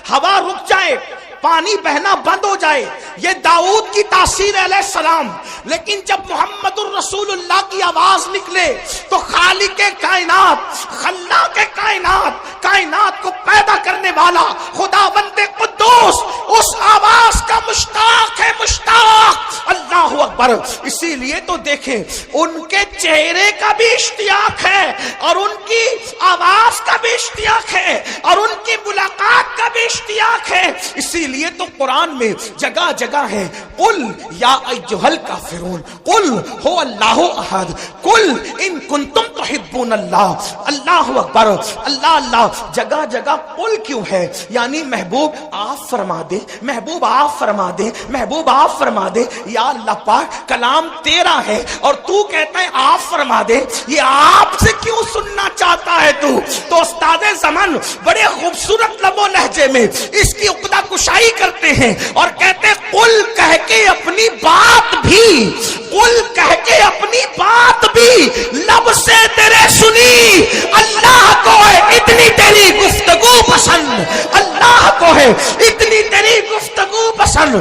ہوا رک جائے، پانی بہنا بند ہو جائے، یہ داؤد کی تاثیر علیہ السلام۔ لیکن جب محمد الرسول اللہ کی آواز نکلے تو خالق کائنات، خلاق کائنات، کائنات کو پیدا کرنے والا خداوند قدوس اس آواز کا مشتاق ہے، مشتاق۔ اللہ اکبر! اسی لیے تو دیکھیں ان کے چہرے کا بھی اشتیاق ہے، اور ان کی آواز کا بھی اشتیاق ہے، اور ان کی ملاقات کا بھی اشتیاق ہے۔ اسی لیے تو قرآن میں جگہ جگہ ہے، قل یا ایھا الکافرون قل هو اللہ احد قل ان کنتم تحبون اللہ۔ اللہ اکبر! اللہ اللہ! جگہ جگہ قل کیوں ہے؟ یعنی محبوب آپ فرما دے، محبوب آپ فرما دے، محبوب آپ فرما دے۔ یا اللہ پاک، کلام تیرا ہے اور تو کہتا ہے آپ فرما دے، یہ آپ سے کیوں سننا چاہتا ہے تو استاد زمان بڑے خوبصورت لب و لہجے میں اس کی عقدہ کشائی کرتے ہیں اور کہتے ہیں قل کہہ کے اپنی بات بھی، قل کہہ کے اپنی بات بھی لب سے تیرے سنی۔ اللہ کو ہے اتنی تیری گفتگو پسند، اللہ کو ہے اتنی تیری گفتگو پسند۔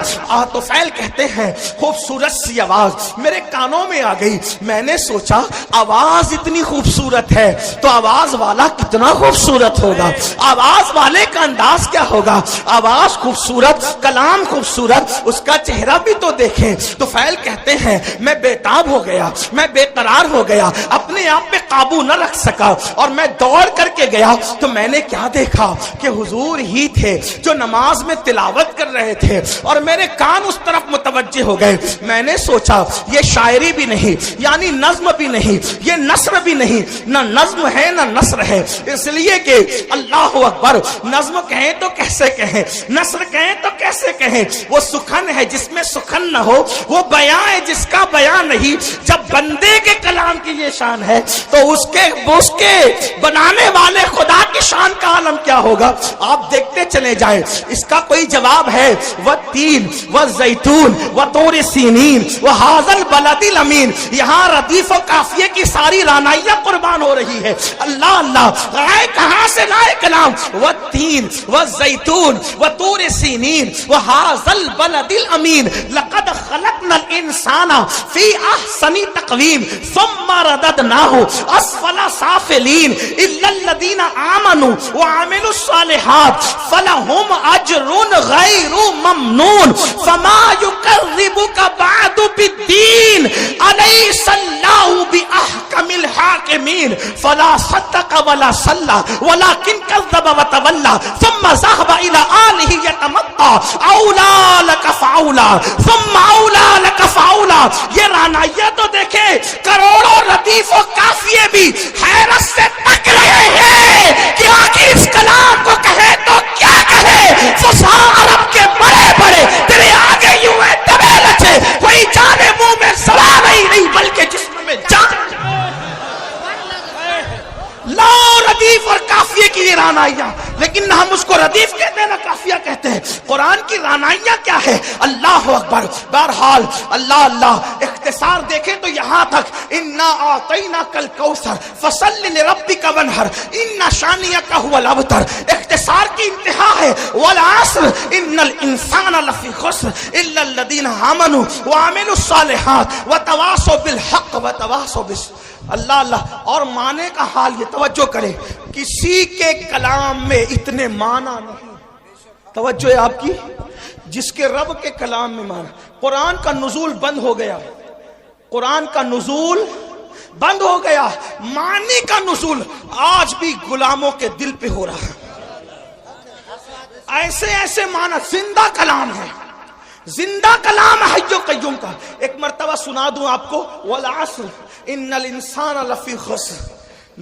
طفیل کہتے ہیں خوبصورت سی آواز میرے کانوں میں آ گئی، میں نے سوچا آواز اتنی خوبصورت ہے تو آواز والا کتنا خوبصورت ہوگا، آواز والے کا انداز کیا ہوگا۔ آواز خوبصورت، کلام خوبصورت، اس کا چہرہ بھی تو دیکھیں۔ طفیل کہتے ہیں میں بےتاب ہو گیا، میں بے قرار ہو گیا، اپنے آپ پہ قابو نہ رکھ سکا، اور میں دوڑ کر کے گیا تو میں نے کیا دیکھا کہ حضور ہی تھے جو نماز میں تلاوت کر رہے تھے، اور میرے کان اس طرف متوجہ ہو گئے۔ میں نے سوچا یہ شاعری بھی نہیں، یعنی نظم بھی نہیں، یہ نثر بھی نہیں، نہ نظم ہے نہ نثر ہے، اس لیے کہ اللہ اکبر، نظم کہیں تو کیسے کہیں، نثر کہیں تو کیسے کہیں، وہ سخن ہے جس میں سخن نہ ہو، وہ بیان ہے جس کا بیان نہیں۔ جب بندے کے کلام کی یہ شان ہے تو اس کے بنانے والے خدا کی شان کا عالم کیا ہوگا۔ آپ دیکھتے چلے جائیں، اس کا کوئی جواب ہے، والتین والزیتون وطور سینین وہذا البلد الامین۔ یہاں ردیف و قافیے کی ساری رانائیاں قربان ہو رہی ہے۔ اللہ اللہ، آئے کہاں سے لائے کلام، والتین والزیتون وطور سینین وہذا البلد الامین لقد خلقنا الانسان فی احسن تقویم ثم رددناہ اسفل سافلین الا الذین آمنوا وعملوا الصالحات فلہم اجر غیر ممنون فما یکذبک بعد بالدین الیس اللہ باحکم الحاکمین فلا صدق ولا صلی ولكن كذب وتولى ثم ذهب الى آلہ یتمطى اولا لك فاولا ثم اولا لك فاولا. یہ رعنائیہ تو دیکھے کروڑوں ردیف و قافیے بھی حیرت سے تک رہے ہیں کہ آخر اس کلام کو کہے تو کیا کہے. فصحا عرب کے بڑے بڑے تیرے آگے یوں ہے دبے لچے کوئی جانے منہ میں سوال ہی نہیں بلکہ جسم میں جان. لا ردیف اور قافیے کی یہ رعنائیاں، لیکن نہ ہم اس کو ردیف کہتے ہیں نہ قافیہ کہتے ہیں. قرآن کی رعنائیاں کیا ہے؟ اللہ اکبر. بہرحال اللہ اختصار دیکھیں تو یہاں تک انا اعطیناک الکوثر فصل لربک وانحر ان شانئک هو الابتر. اختصار کی انتہا ہے والعصر ان الانسان لفی خسر الا الذین آمنوا وعملوا الصالحات وتواصوا بالحق وتواصوا بالصبر. اللہ اور معنی کا حال یہ توجہ کرے، کسی کے کلام میں اتنے معنی نہیں. توجہ ہے آپ کی، جس کے رب کے کلام میں معنی. قرآن کا نزول بند ہو گیا، قرآن کا نزول بند ہو گیا، معنی کا نزول آج بھی غلاموں کے دل پہ ہو رہا ہے. ایسے ایسے معنی، زندہ کلام ہے، زندہ کلام حی و قیوم کا. ایک مرتبہ سنا دوں آپ کو، والعصر ان الانسان لفی خسر.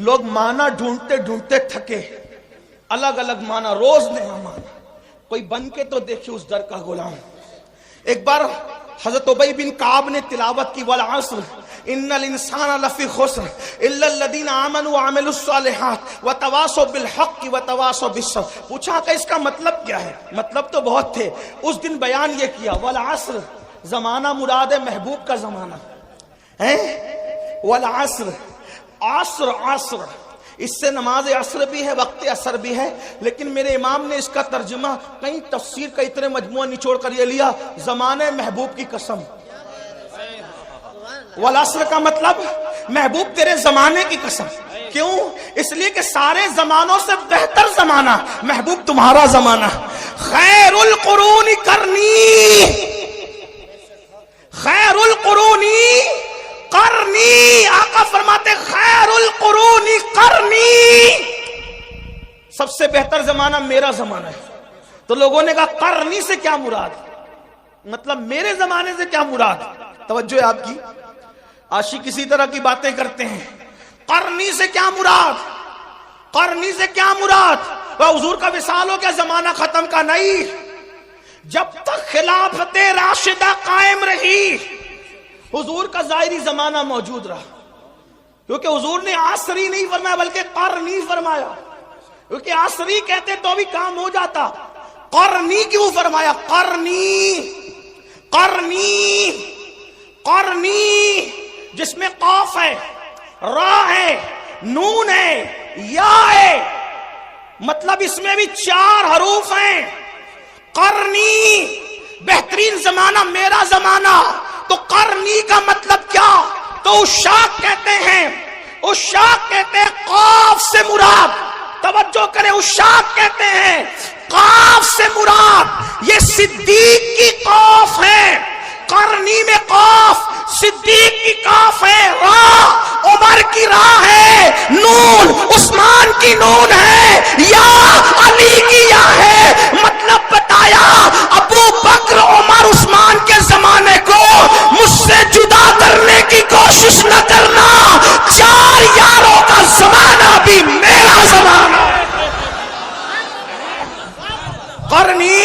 لوگ معنی ڈھونڈتے ڈھونڈتے تھکے، الگ الگ معنی، روز نیا معنی. کوئی بن کے تو دیکھے اس در کا غلام. ایک بار حضرت ابی بن کعب نے تلاوت کی والعصر ان الانسان لفی خسر الا الذین آمنوا وعملوا الصالحات وتواصوا بالحق وتواصوا بالصبر. پوچھا کہ اس کا مطلب کیا ہے؟ مطلب تو بہت تھے، اس دن بیان یہ کیا والعصر زمانہ مراد ہے محبوب کا زمانہ ہے. والعصر عصر، عصر اس سے نماز عصر بھی ہے، وقت عصر بھی ہے، لیکن میرے امام نے اس کا ترجمہ کہیں تفسیر کا اتنے مجموعہ نچوڑ کر یہ لیا زمانے محبوب کی قسم. والعصر کا مطلب محبوب تیرے زمانے کی قسم. کیوں؟ اس لیے کہ سارے زمانوں سے بہتر زمانہ محبوب تمہارا زمانہ. خیر القرون کرنی، خیر القرون کرنی. آقا فرماتے خیر القرون کرنی، سب سے بہتر زمانہ میرا زمانہ ہے. تو لوگوں نے کہا کرنی سے کیا مراد؟ مطلب میرے زمانے سے کیا مراد؟ توجہ ہے آپ کی. عاشق کسی طرح کی باتیں کرتے ہیں. قرنی سے کیا مراد؟ قرنی سے کیا مراد؟ وہ حضور کا وصال ہو گیا، زمانہ ختم کا نہیں. جب تک خلافت راشدہ قائم رہی حضور کا ظاہری زمانہ موجود رہا، کیونکہ حضور نے عصری نہیں فرمایا بلکہ قرنی فرمایا. کیونکہ عصری کہتے تو بھی کام ہو جاتا، قرنی کیوں فرمایا؟ قرنی، قرنی، قرنی جس میں قاف ہے، را ہے، نون ہے، یا ہے، مطلب اس میں بھی 4 حروف ہیں. قرنی بہترین زمانہ میرا زمانہ. تو قرنی کا مطلب کیا؟ تو عشاق کہتے ہیں، عشاق کہتے ہیں قاف سے مراد. توجہ کرے، عشاق کہتے ہیں قاف سے مراد یہ صدیق کی قاف ہے. قرنی میں قاف، صدیق کی قاف ہے، را عمر کی را ہے، نون عثمان کی نون ہے، یا علی کی یا ہے. مطلب بتایا ابو بکر عمر عثمان کے زمانے کو مجھ سے جدا کرنے کی کوشش نہ کرنا. 4 یاروں کا زمانہ بھی میرا زمانہ. قرنی.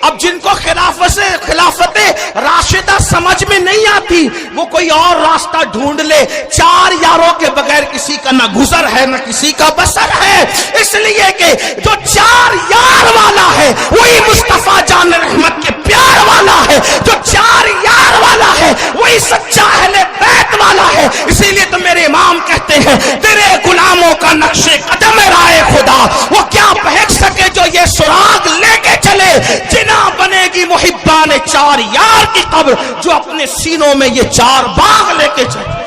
اب جن کو خلافت راشدہ سمجھ میں نہیں آتی وہ کوئی اور راستہ ڈھونڈ لے. 4 یاروں کے بغیر کسی کا نہ گزر ہے نہ کسی کا بسر ہے. اس لیے کہ جو 4 یار والا ہے وہی مصطفیٰ جان رحمت کے پیار والا ہے. جو 4 یار والا ہے وہی سچا اہل بیت والا ہے. اسی لیے تو میرے امام کہتے ہیں تیرے غلاموں کا نقش قدم رائے خدا وہ کیا بہک سکے جو یہ سراغ لے کے چلے. جنا بنے گی محبان 4 4 یار کی قبر جو اپنے سینوں میں یہ 4 باغ لے کے چلے.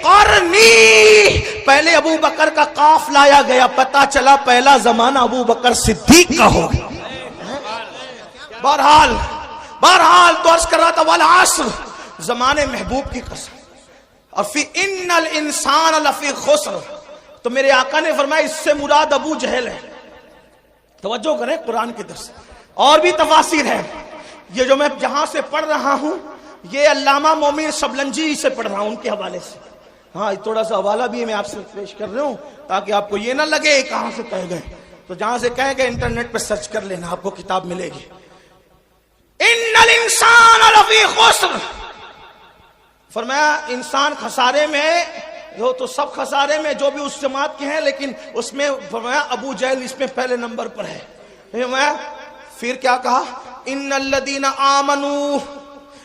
قرنی پہلے ابو بکر کا قاف لایا گیا, پتا چلا پہلا زمانہ ابو بکر صدیق کا ہو گیا. بہرحال تو عرض کر رہا تھا والعصر, زمانے محبوب کی قسم, اور فی ان الانسان لفی خسر. تو میرے آقا نے فرمایا اس سے مراد ابو جہل ہے. توجہ کریں قرآن کی درس, اور بھی تفاسیر ہے. یہ جو میں جہاں سے پڑھ رہا ہوں یہ علامہ مومن شبلنجی سے پڑھ رہا ہوں, ان کے حوالے سے. ہاں تھوڑا سا حوالہ بھی میں آپ سے پیش کر رہا ہوں تاکہ آپ کو یہ نہ لگے کہاں سے کہہ گئے. تو جہاں سے کہہ گئے انٹرنیٹ پہ سرچ کر لینا, آپ کو کتاب ملے گی. ان الانسان لفی خسر, فرمایا انسان خسارے میں, جو تو سب خسارے میں جو بھی اس جماعت کے ہیں, لیکن اس میں فرمایا ابو جہل اس میں پہلے نمبر پر ہے. پھر کیا کہا, ان الذین آمنوا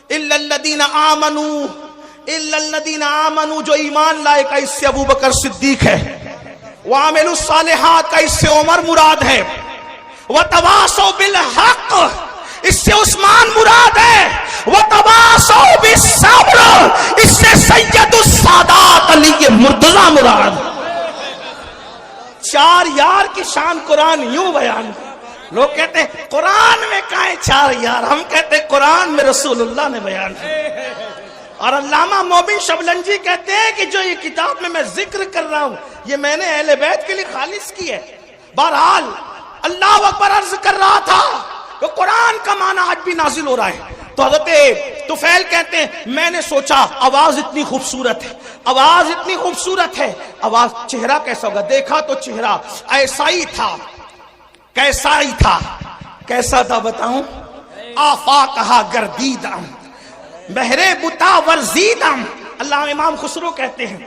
الا الذین آمنوا الا الذین آمنوا, جو ایمان لائے کا اس سے ابو بکر صدیق ہے. وعملوا الصالحات کا اس سے عمر مراد ہے. وتواصوا بالحق اس سے عثمان مراد ہے. وتواصوا بالصبر اس سے سید السادات علی مرتضی مراد. 4 یار کی شان قرآن یوں بیان. لوگ کہتے ہیں قرآن میں کہاں 4 یار, ہم کہتے ہیں قرآن میں رسول اللہ نے بیان کیا. اور علامہ مومن شبلنجی کہتے ہیں کہ جو یہ کتاب میں ذکر کر رہا ہوں یہ میں نے اہل بیت کے لیے خالص کی ہے. بہرحال اللہ اکبر عرض کر رہا تھا کہ قرآن کا معنی آج بھی نازل ہو رہا ہے. تو حضرت طفیل کہتے ہیں میں نے سوچا آواز اتنی خوبصورت ہے, آواز اتنی خوبصورت ہے, آواز چہرہ کیسا ہوگا. دیکھا تو چہرہ ایسا ہی تھا. کیسا ہی تھا, کیسا تھا بتاؤں. آفاقہا گردیدم بہرے بتا ورزیدم. اللہ امام خسرو کہتے ہیں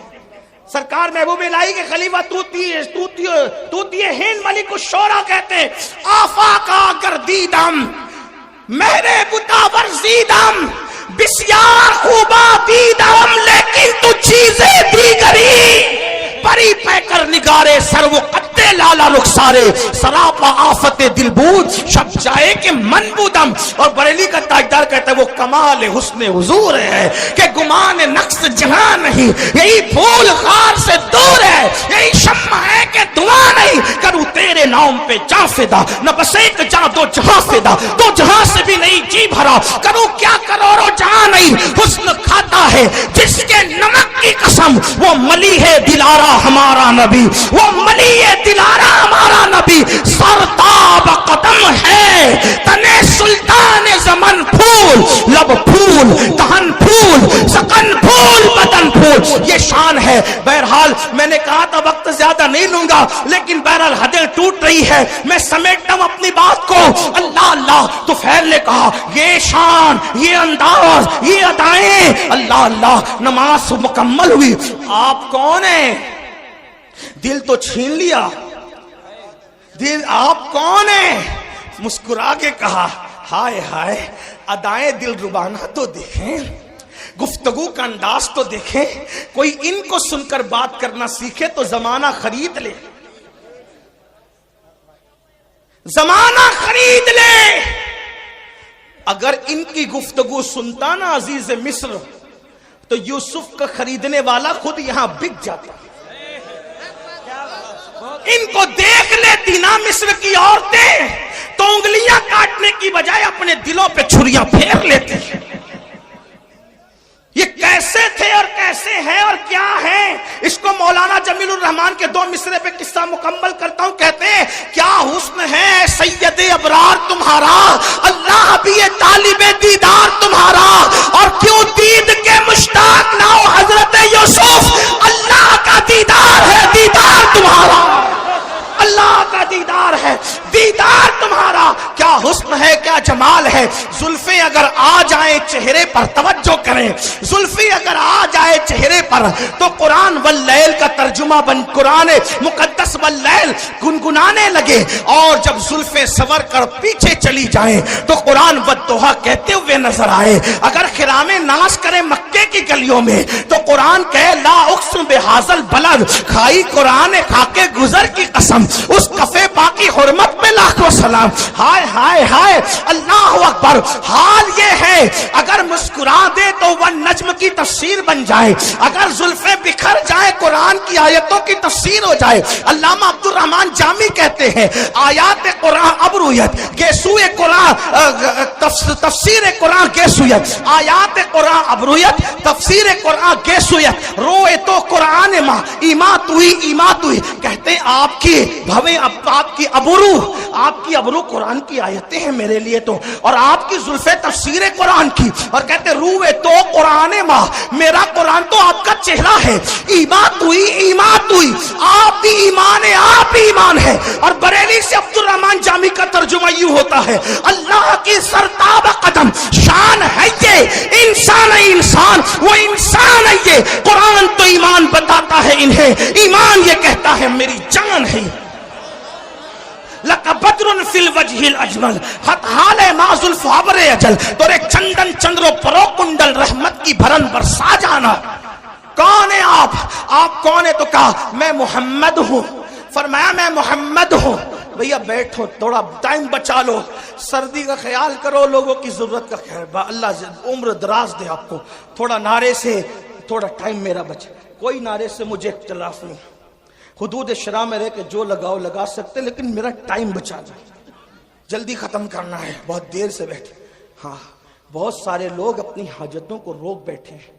سرکار محبوب الہی کے خلیفہ توتی ہند ملک الشورى کہتے ہیں آفاقا گردیدم مہرے بتا ورزیدم بسیار خوبا دیدم لیکن تو چیزیں دیگری پری پہ کر نگارے سر و قد لالا رخسارے سراپا آفت دل بود شب جائے کہ من بودم. اور بریلی کا تاجدار کہتا ہے وہ کمال حسن حضور ہے کہ گمان نقص جہاں نہیں, یہی پھول غار سے دور ہے, یہی شمع ہے کہ دعا نہیں. کروں تیرے نام پہ جاں فدا نہ بس ایک جاں دو جہاں فدا, دو جہاں سے بھی نہیں جی بھرا. کروں کیا کروڑوں جہاں نہیں, حسن کھاتا ہے جس کے نمک کی قسم. وہ ملی ہے دلارا ہمارا نبی, وہ ملی ہے دلارا ہمارا نبی. سرتاب قدم ہے تنے سلطان زمن پھول, لب پھول دہن پھول سکن پھول بدن پھول. یہ شان ہے. بہرحال میں نے کہا تھا وقت زیادہ نہیں لوں گا, لیکن بہرحال حدیں ٹوٹ رہی ہے, میں سمیٹتا ہوں اپنی بات کو. اللہ اللہ طفیل نے کہا یہ شان, یہ انداز, یہ ادائیں. اللہ اللہ نماز مکمل ہوئی. آپ کون ہیں؟ دل تو چھین لیا. دل آپ کون ہیں؟ مسکرا کے کہا ہائے ہائے ادائیں دل ربانہ تو دیکھیں, گفتگو کا انداز تو دیکھیں. کوئی ان کو سن کر بات کرنا سیکھے تو زمانہ خرید لے, زمانہ خرید لے. اگر ان کی گفتگو سنتا نا عزیز مصر تو یوسف کا خریدنے والا خود یہاں بک جاتا. ان کو دیکھ لیتی نا مصر کی عورتیں تو انگلیاں کاٹنے کی بجائے اپنے دلوں پہ چھریاں پھیر لیتے. یہ کیسے تھے اور کیسے ہیں اور کیا ہیں, اس کو مولانا جمیل الرحمان کے 2 مصرے پہ قصہ مکمل کرتا ہوں. کہتے ہیں کیا حسن ہے سید ابرار تمہارا, اللہ بھی یہ طالب دیدار تمہارا. اور کیوں دید کے مشتاق نہ ہو حضرت یوسف, اللہ کا دیدار ہے دیدار تمہارا, اللہ کا دیدار ہے دیدار تمہارا. کیا حسن ہے کیا جمال ہے. زلفیں اگر آ جائیں چہرے پر, توجہ کریں, زلفیں اگر آ جائے چہرے پر تو قرآن واللیل کا ترجمہ بن قرآن مقدس واللیل گنگنانے لگے. اور جب زلفیں سور کر پیچھے چلی جائیں تو قرآن والضحیٰ کہتے ہوئے نظر آئے. اگر خرام ناز کرے مکے کی گلیوں میں تو قرآن کہے لا اقسم بہذل بلد، کھائی قرآن کھا کے گزر کی قسم، اس کفے باقی حرمت میں لاکھوں سلام. ہائے ہائے ہائے اللہ اکبر. حال یہ ہے اگر مسکرا دے تو وہ نجم کی تفسیر بن جائے، اگر زلفیں بکھر جائے قرآن کی آیتوں کی تفسیر ہو جائے. علامہ عبد الرحمن جامی کہتے ہیں آیات قرآن ابرویت گیسوئے قرآن، تفسیر قرآن گیسویت، آیات قرآن ابرویت، تفسیر قرآن گیسویت، روئے تو قرآن ماں ایمات ہوئی ایمات ہوئی. کہتے ہیں آپ کی بھویں آپ کی ابرو قرآن کی آیتیں ہیں میرے لیے تو، اور آپ کی زلفیں تفسیر قرآن کی. اور کہتے روئے تو قرآن ماں، میرا قرآن تو آپ کا چہرہ ہے. ایمات ہوئی ایمات ہوئی، آپ بھی ایمان ہے، آپ بھی ایمان ہے. اور بریلی سے عبد الرحمن جامی کا ترجمہ یوں ہوتا ہے اللہ کی سرتاب قدم شان ہے یہ، انسان ہے انسان، وہ انسان ہے یہ. قرآن تو ایمان بتاتا ہے انہیں، ایمان یہ کہتا ہے میری جان ہے. لَكَ بَدْرٌ فِي الْوَجْهِ الْأَجْمَلِ حَتْحَالِ مَعْزُ الْفَابَرِ اجل، تورے چندن چندرو پرو کنڈل رحمت کی بھرن برسا جانا. کون ہے آپ کون ہے؟ تو کہا میں محمد ہوں. فرمایا میں محمد ہوں. بھیا بیٹھو، تھوڑا ٹائم بچا لو، سردی کا خیال کرو، لوگوں کی ضرورت کا خیال. اللہ عمر دراز دے آپ کو. تھوڑا نعرے سے تھوڑا ٹائم میرا بچے، کوئی نعرے سے مجھے اختلاف نہیں، حدود شرع میں رہ کے جو لگاؤ لگا سکتے، لیکن میرا ٹائم بچا جائے، جلدی ختم کرنا ہے. بہت دیر سے بیٹھے. ہاں بہت سارے لوگ اپنی حاجتوں کو روک بیٹھے ہیں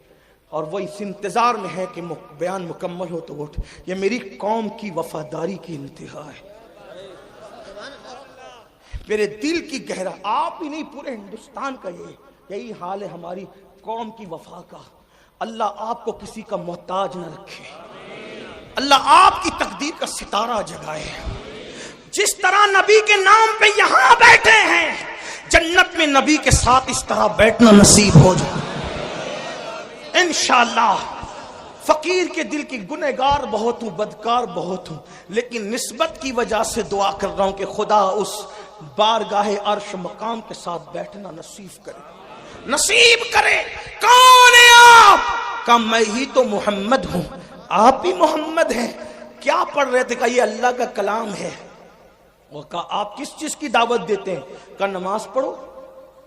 اور وہ اس انتظار میں ہے کہ بیان مکمل ہو تو ووٹ. یہ میری قوم کی وفاداری کی انتہا ہے، میرے دل کی گہرا. آپ ہی نہیں پورے ہندوستان کا یہی حال ہے ہماری قوم کی وفا کا. اللہ آپ کو کسی کا محتاج نہ رکھے، اللہ آپ کی تقدیر کا ستارہ جگائے. جس طرح نبی کے نام پہ یہاں بیٹھے ہیں، جنت میں نبی کے ساتھ اس طرح بیٹھنا نصیب ہو جائے انشاءاللہ. فقیر کے دل کی گنہگار بہت ہوں، بدکار بہت ہوں، لیکن نسبت کی وجہ سے دعا کر رہا ہوں کہ خدا اس بارگاہ عرش مقام کے ساتھ بیٹھنا نصیب کرے. کون ہے آپ؟ کہ میں ہی تو محمد ہوں. آپ بھی محمد ہیں. کیا پڑھ رہے تھے؟ کہ یہ اللہ کا کلام ہے. اور کہا آپ کس چیز کی دعوت دیتے ہیں؟ کہ نماز پڑھو.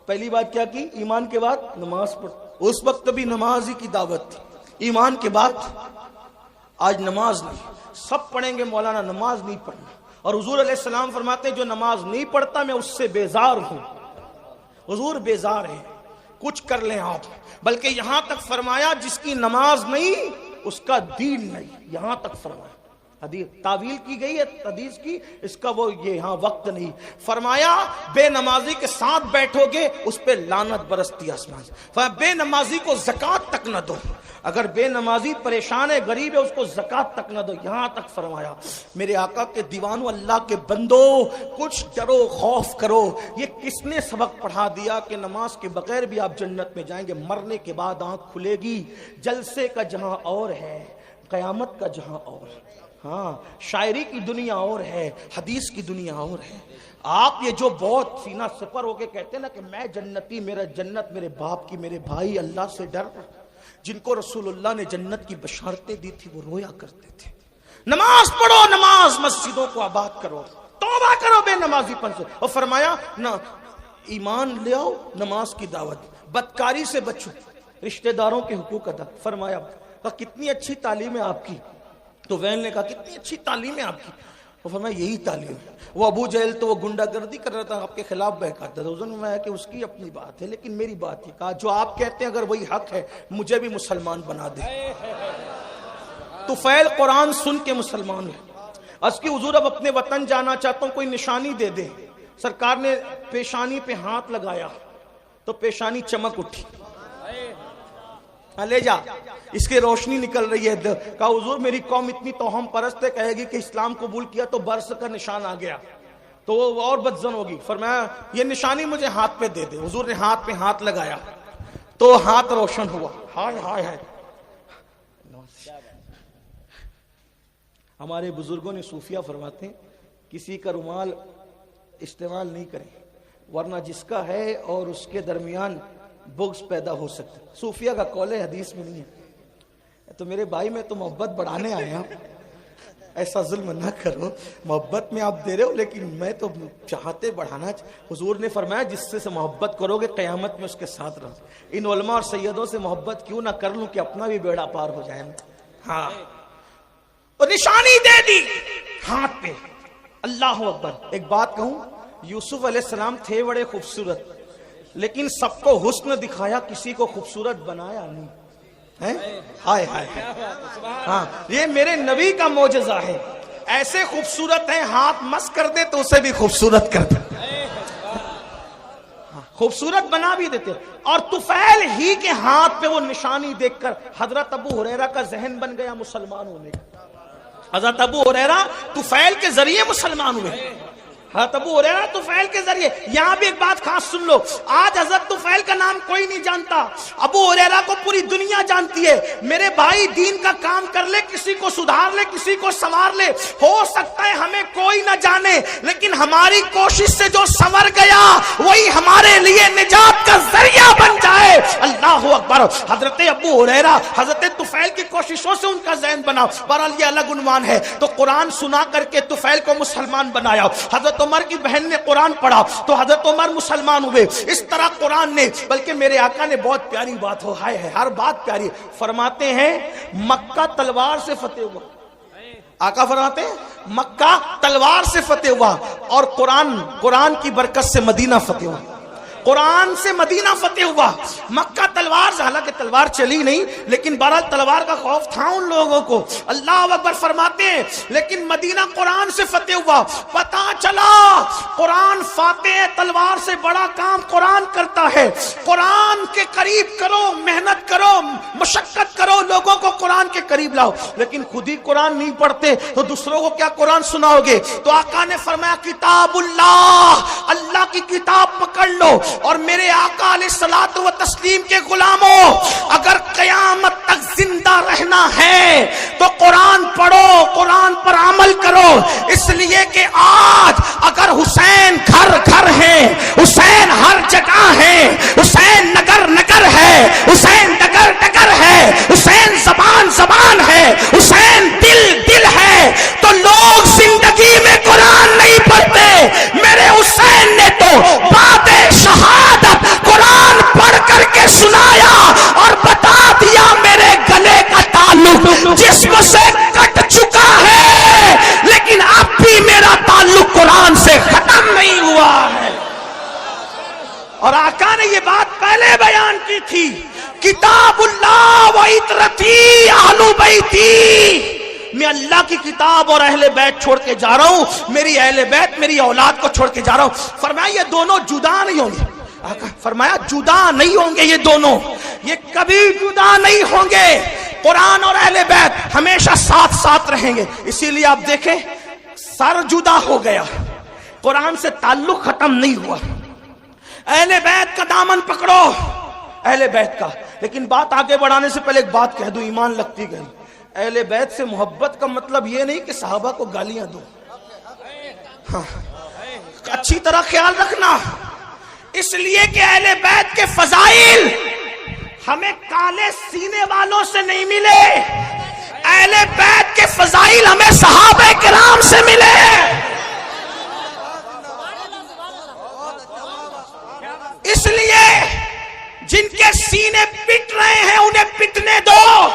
پہلی بات کیا کی؟ ایمان کے بعد نماز پڑھو. اس وقت بھی نماز ہی کی دعوت تھی. ایمان کے بعد آج نماز نہیں. سب پڑھیں گے مولانا نماز نہیں پڑھنا. اور حضور علیہ السلام فرماتے ہیں جو نماز نہیں پڑھتا میں اس سے بیزار ہوں. حضور بیزار ہے. کچھ کر لیں آپ. بلکہ یہاں تک فرمایا جس کی نماز نہیں اس کا دین نہیں. یہاں تک فرمایا. حدیث تعویل کی گئی ہے حدیث کی، اس کا وہ یہ ہاں وقت نہیں. فرمایا بے نمازی کے ساتھ بیٹھو گے اس پہ لعنت برستی آسمان سے. فرمایا بے نمازی کو زکوٰۃ تک نہ دو. اگر بے نمازی پریشان ہے غریب ہے اس کو زکوٰۃ تک نہ دو. یہاں تک فرمایا. میرے آقا کے دیوانوں، اللہ کے بندو، کچھ ڈرو خوف کرو. یہ کس نے سبق پڑھا دیا کہ نماز کے بغیر بھی آپ جنت میں جائیں گے؟ مرنے کے بعد آنکھ کھلے گی. جلسے کا جہاں اور ہے، قیامت کا جہاں اور ہے. ہاں شاعری کی دنیا اور ہے، حدیث کی دنیا اور ہے. آپ یہ جو بہت سینہ سپر ہو کے کہتے ہیں نا کہ میں جنتی، میرا جنت میرے باپ کی، میرے بھائی اللہ سے ڈر، جن کو رسول اللہ نے جنت کی بشارتیں دی تھی وہ رویا کرتے تھے. نماز پڑھو، نماز مسجدوں کو آباد کرو، توبہ کرو بے نمازی پن سے. اور فرمایا نہ ایمان لے آؤ، نماز کی دعوت. بدکاری سے بچو، رشتہ داروں کے حقوق ادا. فرمایا کتنی اچھی تعلیم ہے آپ کی. تو ویل نے کہا کتنی اچھی تعلیم ہے آپ کی. وہ فرمایا یہی تعلیم ہے. وہ ابو جہل تو وہ گنڈا گردی کر رہا تھا، آپ کے خلاف بہکاتا تھا. حضور نے فرمایا کہ اس کی اپنی بات ہے، لیکن میری بات یہ کہا جو آپ کہتے ہیں اگر وہی حق ہے مجھے بھی مسلمان بنا دے. تو فیل قرآن سن کے مسلمان ہے. اس کی حضور اب اپنے وطن جانا چاہتا ہوں، کوئی نشانی دے دے. سرکار نے پیشانی پہ ہاتھ لگایا تو پیشانی چمک اٹھی. لے جا، اس کی روشنی نکل رہی ہے. کہا حضور میری قوم اتنی توہم پرست ہے، کہے گی کہ اسلام قبول کیا تو برس کا نشان آ گیا تو وہ اور بدزن ہوگی. فرمایا یہ نشانی مجھے ہاتھ پہ دے دے. حضور نے ہاتھ پہ ہاتھ لگایا تو ہاتھ روشن ہوا. ہائے ہائے ہائے. ہمارے بزرگوں نے صوفیہ فرماتے ہیں کسی کا رومال استعمال نہیں کریں، ورنہ جس کا ہے اور اس کے درمیان بغض پیدا ہو سکتا ہے. صوفیہ کا قول ہے، حدیث میں نہیں ہے. تو میرے بھائی میں تو محبت بڑھانے آیا ہوں، ایسا ظلم نہ کرو. محبت میں آپ دے رہے ہو لیکن میں تو چاہتے بڑھانا. حضور نے فرمایا جس سے محبت کرو گے قیامت میں اس کے ساتھ رہو. ان علماء اور سیدوں سے محبت کیوں نہ کر لوں کہ اپنا بھی بیڑا پار ہو جائے. ہاں، اور نشانی دے دی ہاتھ پہ. اللہ اکبر. ایک بات کہوں، یوسف علیہ السلام تھے بڑے خوبصورت، لیکن سب کو حسن دکھایا، کسی کو خوبصورت بنایا نہیں. ہائے ہائے. ہاں، یہ میرے نبی کا معجزہ ہے. ایسے خوبصورت ہیں، ہاتھ مس کر دے تو اسے بھی خوبصورت کر دے، خوبصورت بنا بھی دیتے. اور طفیل ہی کے ہاتھ پہ وہ نشانی دیکھ کر حضرت ابو ہریرہ کا ذہن بن گیا مسلمان ہونے کا. حضرت ابو ہریرہ طفیل کے ذریعے مسلمان ہوئے. حضرت ابو ہریرہ طفیل کے ذریعے. یہاں بھی ایک بات خاص سن لو، آج حضرت طفیل کا نام کوئی نہیں جانتا، ابو ہریرہ کو پوری دنیا جانتی ہے. میرے بھائی دین کا کام کر لے، کسی کو سدھار لے، کسی کو سنوار لے. ہو سکتا ہے ہمیں کوئی نہ جانے، لیکن ہماری کوشش سے جو سنور گیا وہی ہمارے لیے نجات کا ذریعہ بن جائے. اللہ اکبر. حضرت ابو ہریرہ حضرت طفیل کی کوششوں سے ان کا ذہن بنا. بہرحال یہ الگ عنوان ہے. تو قرآن سنا کر کے طفیل کو مسلمان بنایا. حضرت عمر کی بہن نے قرآن پڑھا تو حضرت عمر مسلمان ہوئے. اس طرح قرآن نے، بلکہ میرے آقا نے بہت پیاری بات ہو، ہائے ہے ہر بات پیاری. فرماتے ہیں مکہ تلوار سے فتح ہوا. آقا فرماتے ہیں مکہ تلوار سے فتح ہوا، اور قرآن کی برکت سے مدینہ فتح ہوا. قرآن سے مدینہ فتح ہوا. مکہ تلوار سے، حالانکہ تلوار چلی نہیں، لیکن بہرحال تلوار کا خوف تھا ان لوگوں کو. اللہ اکبر. فرماتے ہیں لیکن مدینہ قرآن سے فتح ہوا. پتہ چلا قرآن فاتح ہے، تلوار سے بڑا کام قرآن کرتا ہے. قرآن کے قریب کرو، محنت کرو، مشقت کرو، لوگوں کو قرآن کے قریب لاؤ. لیکن خود ہی قرآن نہیں پڑھتے تو دوسروں کو کیا قرآن سناؤ گے؟ تو آقا نے فرمایا کتاب اللہ کی کتاب پکڑ لو. اور میرے آقا علیہ الصلوۃ والتسلیم کے غلاموں، اگر قیامت تک زندہ رہنا ہے تو قرآن پڑھو، قرآن پر عمل کرو. اس لیے کہ آج اگر حسین گھر گھر ہے، حسین ہر جگہ ہے، حسین نگر نگر ہے، حسین ڈگر ڈگر ہے، حسین زبان زبان ہے، حسین دل دل ہے، تو لوگ زندگی میں قرآن نہیں پڑھتے. میرے حسین نے تو بات شہادت قرآن پڑھ کر کے سنایا اور بتا دیا میرے گلے کا تعلق جسم سے کٹ چکا ہے، لیکن اب بھی میرا تعلق قرآن سے ختم نہیں ہوا ہے. اور آقا نے یہ بات پہلے بیان کی تھی، کتاب اللہ و عطرتی اہل بیتی. میں اللہ کی کتاب اور اہل بیت چھوڑ کے جا رہا ہوں، میری اہل بیت میری اولاد کو چھوڑ کے جا رہا ہوں. فرمایا یہ دونوں جدا نہیں ہوں گے. فرمایا جدا نہیں ہوں گے، یہ دونوں یہ کبھی جدا نہیں ہوں گے. قرآن اور اہل بیت ہمیشہ ساتھ ساتھ رہیں گے. اسی لیے آپ دیکھیں سر جدا ہو گیا، قرآن سے تعلق ختم نہیں ہوا. اہل بیت کا دامن پکڑو، اہل بیت کا. لیکن بات آگے بڑھانے سے پہلے ایک بات کہہ دوں، ایمان لگتی گئی. اہل بیت سے محبت کا مطلب یہ نہیں کہ صحابہ کو گالیاں دو. ہاں، اچھی طرح خیال رکھنا، اس لیے کہ اہل بیت کے فضائل ہمیں کالے سینے والوں سے نہیں ملے. اہل بیت کے فضائل ہمیں صحابہ کرام سے ملے. اس لیے جن کے سینے پٹ رہے ہیں انہیں پٹنے دو،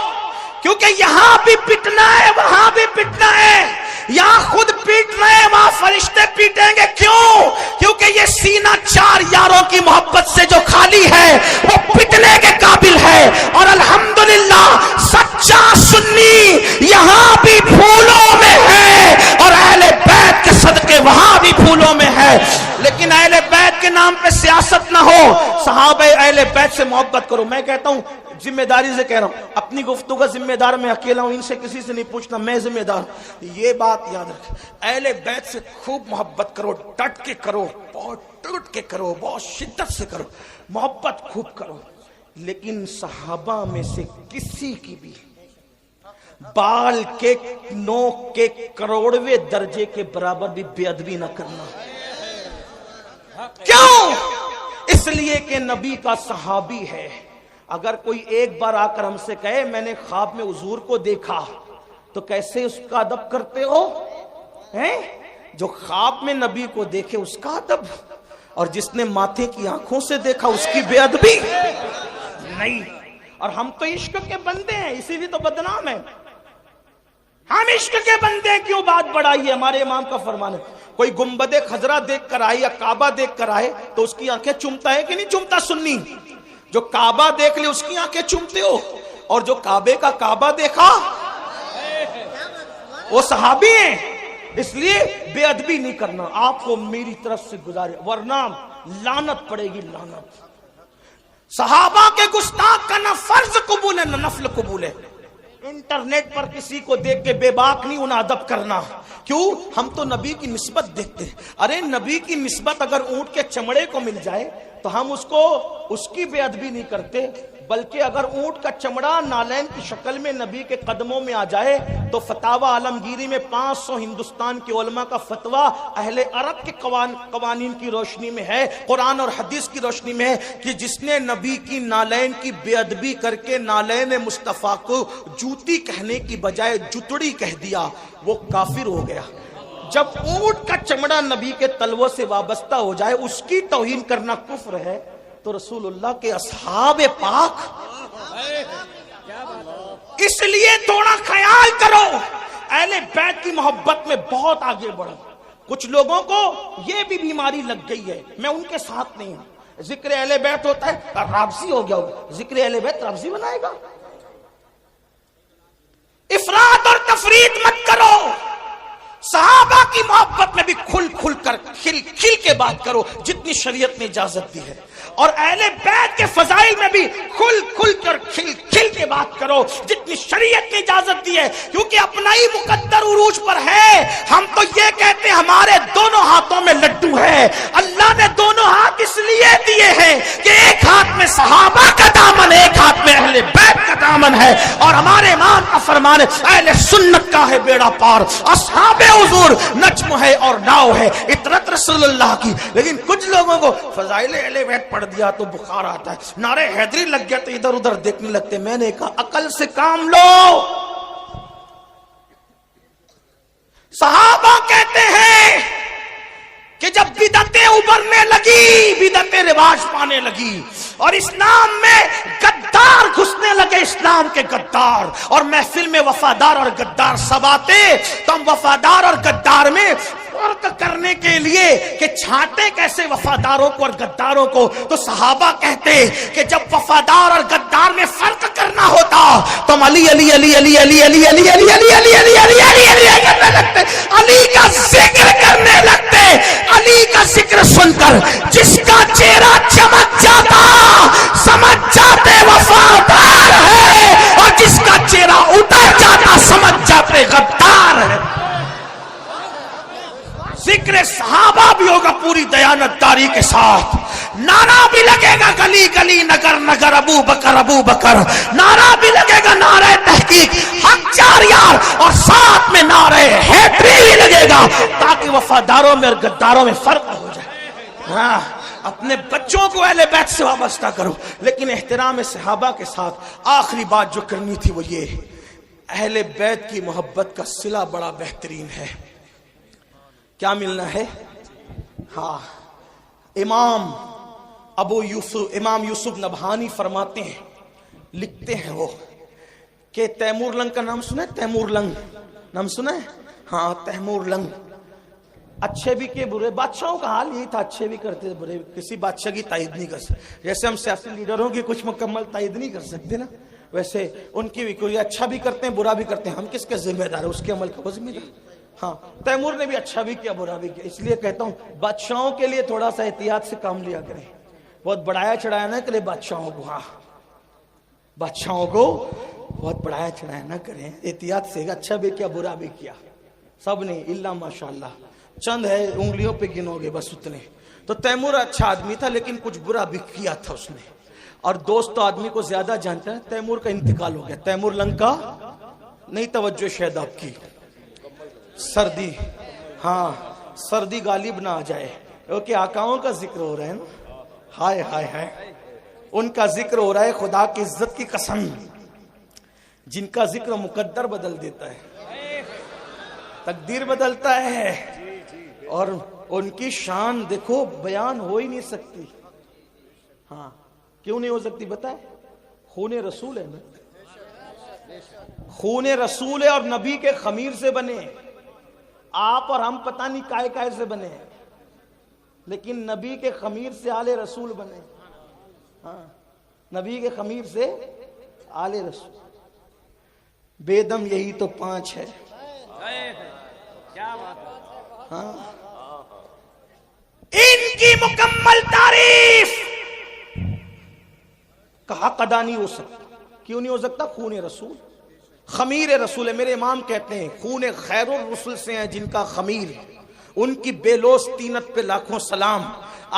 کیونکہ یہاں بھی پٹنا ہے، وہاں بھی پٹنا ہے. یہاں خود پیٹ رہے ہیں، وہاں فرشتے پیٹیں گے. کیوں؟ کیونکہ یہ سینہ چار یاروں کی محبت سے جو خالی ہے وہ پٹنے کے قابل ہے. اور الحمدللہ سچا سنی یہاں بھی پھولوں میں ہے، اور اہل بیت کے صدقے وہاں بھی پھولوں میں ہے. لیکن اہل بیت کے نام پہ سیاست نہ ہو، صحابہ اہل بیت سے محبت کرو. میں کہتا ہوں ذمہ داری سے کہہ رہا ہوں، اپنی گفتگو کا ذمہ دار میں اکیلا ہوں، ان سے کسی سے نہیں پوچھنا، میں ذمہ دار ہوں. یہ بات یاد رکھ، اہل بیت سے خوب محبت کرو، ڈٹ کے کرو، بہت ٹوٹ کے کرو، بہت شدت سے کرو، محبت خوب کرو. لیکن صحابہ میں سے کسی کی بھی بال کے نوک کے کروڑویں درجے کے برابر بھی بے ادبی نہ کرنا. کیوں؟ اس لیے لیے کہ نبی کا صحابی ہے. اگر کوئی ایک بار آ کر ہم سے کہے میں نے خواب میں حضور کو دیکھا, تو کیسے اس کا ادب کرتے ہو ہیں؟ جو خواب میں نبی کو دیکھے اس کا ادب, اور جس نے ماتھے کی آنکھوں سے دیکھا اس کی بے ادبی نہیں. اور ہم تو عشق کے بندے ہیں, اسی لیے تو بدنام ہیں. ہم عشق کے بندے ہیں, کیوں بات بڑھائی ہے؟ ہمارے امام کا فرمان ہے, کوئی گنبد خضرا دیکھ کر آئے یا کعبہ دیکھ کر آئے تو اس کی آنکھیں چومتا ہے کہ نہیں چومتا؟ سنی جو کعبہ دیکھ لے اس کی آنکھیں چومتے ہو, اور جو کعبے کا کعبہ دیکھا وہ صحابی ہیں. اس لیے بے ادبی نہیں کرنا, آپ کو میری طرف سے گزارے, ورنہ لعنت پڑے گی, لعنت. صحابہ کے گستاخ کا نہ فرض قبول ہے نہ نفل قبول ہے. انٹرنیٹ پر کسی کو دیکھ کے بے باک نہیں ہونا, ادب کرنا. کیوں؟ ہم تو نبی کی نسبت دیکھتے ہیں. ارے نبی کی نسبت اگر اونٹ کے چمڑے کو مل جائے تو ہم اس کی بے ادبی نہیں کرتے, بلکہ اگر اونٹ کا چمڑا نالین کی شکل میں نبی کے قدموں میں آ جائے تو فتاوی عالمگیری میں 500 ہندوستان کے علماء کا فتویٰ اہل عرب کے قوانین کی روشنی میں ہے, قرآن اور حدیث کی روشنی میں ہے, کہ جس نے نبی کی نالین کی بے ادبی کر کے نالین مصطفیٰ کو جوتی کہنے کی بجائے جتڑی کہہ دیا, وہ کافر ہو گیا. جب اونٹ کا چمڑا نبی کے تلووں سے وابستہ ہو جائے اس کی توہین کرنا کفر ہے, تو رسول اللہ کے اصحاب پاک, اس لیے تھوڑا خیال کرو, اہل بیت کی محبت میں بہت آگے بڑھو. کچھ لوگوں کو یہ بھی بیماری لگ گئی ہے, میں ان کے ساتھ نہیں ہوں. ذکر اہل بیت ہوتا ہے رابضی ہو گیا ہوگا, ذکر اہل بیت رابضی بنائے گا. افراط اور تفریط مت کرو. صحابہ کی محبت میں بھی کھل کھل کر کھل کھل کے بات کرو جتنی شریعت نے اجازت دی ہے, اور اہل بیت کے فضائل میں بھی کھل کھل کر کھل کھل کے بات کرو جتنی شریعت نے اجازت دی ہے, کیونکہ اپنا ہی مقدر عروج پر ہے. ہم تو یہ کہتے ہیں ہمارے دونوں ہاتھوں میں لڈو ہے. اللہ نے دونوں ہاتھ اس لیے دیے ہیں کہ ایک ہاتھ میں صحابہ کا دامن, ایک ہاتھ میں اہل بیت کا دامن ہے, اور ہمارے امام کا فرمان ہے اہل سنت کا ہے بیڑا پار, اصحاب حضور نجم ہے اور ناؤ ہے, اطرت رسول اللہ کی. لیکن کچھ لوگوں کو فضائل اہل بیت پڑھ دیا تو بخار آتا ہے, نعرے حیدری لگ گیا تو ادھر ادھر دیکھنے لگتے. میں نے کہا عقل سے کام لو. صحابہ کہتے ہیں کہ جب بدعتیں ابھرنے لگی, بدعتیں رواج پانے لگی, اور اسلام میں غدار گھسنے لگے, اسلام کے غدار, اور محفل میں وفادار اور غدار سب آتے, تو ہم وفادار اور غدار میں فرق کرنے کے لیے کہ چھانٹے کیسے وفاداروں کو اور غداروں کو, تو صحابہ کہتے کہ جب وفادار اور غدار میں فرق کرنا ہوتا تو ہم علی علی علی علی علی علی علی علی علی علی علی علی علی علی کرنے لگتے, علی کا ذکر کرنے لگتے. علی کا ذکر سن کر جس کا چہرہ چمک جاتا سمجھ جاتے وفادار ہے, اور جس کا چہرہ اتر جاتا سمجھ جاتے غدار ہے. ذکر صحابہ بھی ہوگا پوری دیانتداری کے ساتھ, نعرہ بھی لگے گا گلی گلی نگر نگر ابو بکر, نعرہ بھی لگے گا نعرہ تحقیق حق چار یار, اور ساتھ میں نعرہ حیدری بھی لگے گا, تاکہ وفاداروں میں اور غداروں میں فرق ہو جائے. ہاں, اپنے بچوں کو اہل بیت سے وابستہ کرو, لیکن احترام صحابہ کے ساتھ. آخری بات جو کرنی تھی وہ یہ, اہل بیت کی محبت کا صلہ بڑا بہترین ہے. کیا ملنا ہے؟ ہاں, امام یوسف نبہانی فرماتے ہیں, لکھتے ہیں وہ کہ تیمور لنگ کا نام سنا ہے؟ تیمور لنگ نام سنا ہے؟ ہاں, تیمور لنگ. اچھے بھی کے برے, بادشاہوں کا حال یہی تھا, اچھے بھی کرتے برے, کسی بادشاہ کی تائید نہیں کر سکتے. جیسے ہم سیاسی لیڈروں کی کچھ مکمل تائید نہیں کر سکتے نا, ویسے ان کی بھی کوئی اچھا بھی کرتے ہیں برا بھی کرتے ہیں, ہم کس کے ذمہ دار ہے؟ اس کے عمل کا وہ ذمہ دار. ہاں, تیمور نے بھی اچھا بھی کیا برا بھی کیا. اس لیے کہتا ہوں بادشاہوں کے لیے تھوڑا سا احتیاط سے کام لیا کریں, بہت بڑھایا چڑھایا نہ کرے بادشاہوں کو. ہاں, بادشاہوں کو بہت بڑھایا چڑھایا نہ کریں, احتیاط سے. اچھا بھی کیا برا بھی کیا, سب نے الا ماشاءاللہ, چند ہے انگلیوں پہ گنو گے بس اتنے. تو تیمور اچھا آدمی تھا لیکن کچھ برا بھی کیا تھا اس نے, اور دوست تو آدمی کو زیادہ جانتا ہے. تیمور کا انتقال ہو گیا. تیمور لنگ کا نہیں, توجہ شاید آپ کی, سردی, ہاں سردی غالب نہ آ جائے, کیونکہ آقاؤں کا ذکر ہو رہا ہے نا. ہائے ہائے ہائے، ان کا ذکر ہو رہا ہے، خدا کی عزت کی قسم، جن کا ذکر مقدر بدل دیتا ہے، تقدیر بدلتا ہے، اور ان کی شان دیکھو بیان ہو ہی نہیں سکتی۔ ہاں کیوں نہیں ہو سکتی بتائے؟ خون رسول ہے نا، خون رسول ہے، اور نبی کے خمیر سے بنے۔ آپ اور ہم پتہ نہیں کائے کائے سے بنے، لیکن نبی کے خمیر سے آل رسول بنے۔ ہاں نبی کے خمیر سے آل رسول، بے دم یہی تو 5 ہے۔ ہاں ان کی مکمل تعریف کا حق ادا نہیں ہو سکتا۔ کیوں نہیں ہو سکتا؟ خون رسول، خمیر رسول ہے۔ میرے امام کہتے ہیں خون خیر الرسل سے ہیں جن کا خمیر، ان کی بے لوث طینت پہ لاکھوں سلام،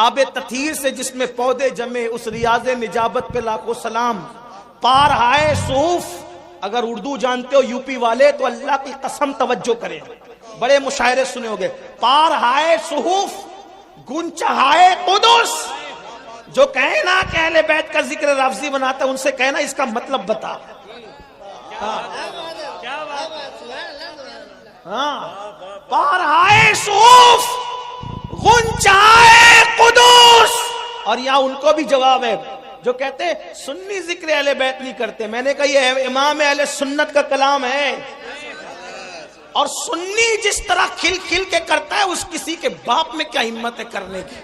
آب تطہیر سے جس میں پودے جمے اس ریاض نجابت پہ لاکھوں سلام، پار ہائے صحف، اگر اردو جانتے ہو یو پی والے تو اللہ کی قسم توجہ کریں، بڑے مشاعرے سنے ہوگے، پار ہائے صحف گنچہائے قدس۔ جو کہیں نا کہ اہل بیت کا ذکر لفظی بناتا ہے، ان سے کہنا اس کا مطلب بتا۔ ہاں پار ہائے صحف غنچہائے قدس۔ اور یہاں ان کو بھی جواب ہے جو کہتے ہیں سنی ذکر اہل بیت نہیں کرتے۔ میں نے کہا یہ امام اہل سنت کا کلام ہے، اور سنی جس طرح کھل کھل کے کرتا ہے اس کسی کے باپ میں کیا ہمت ہے کرنے کی۔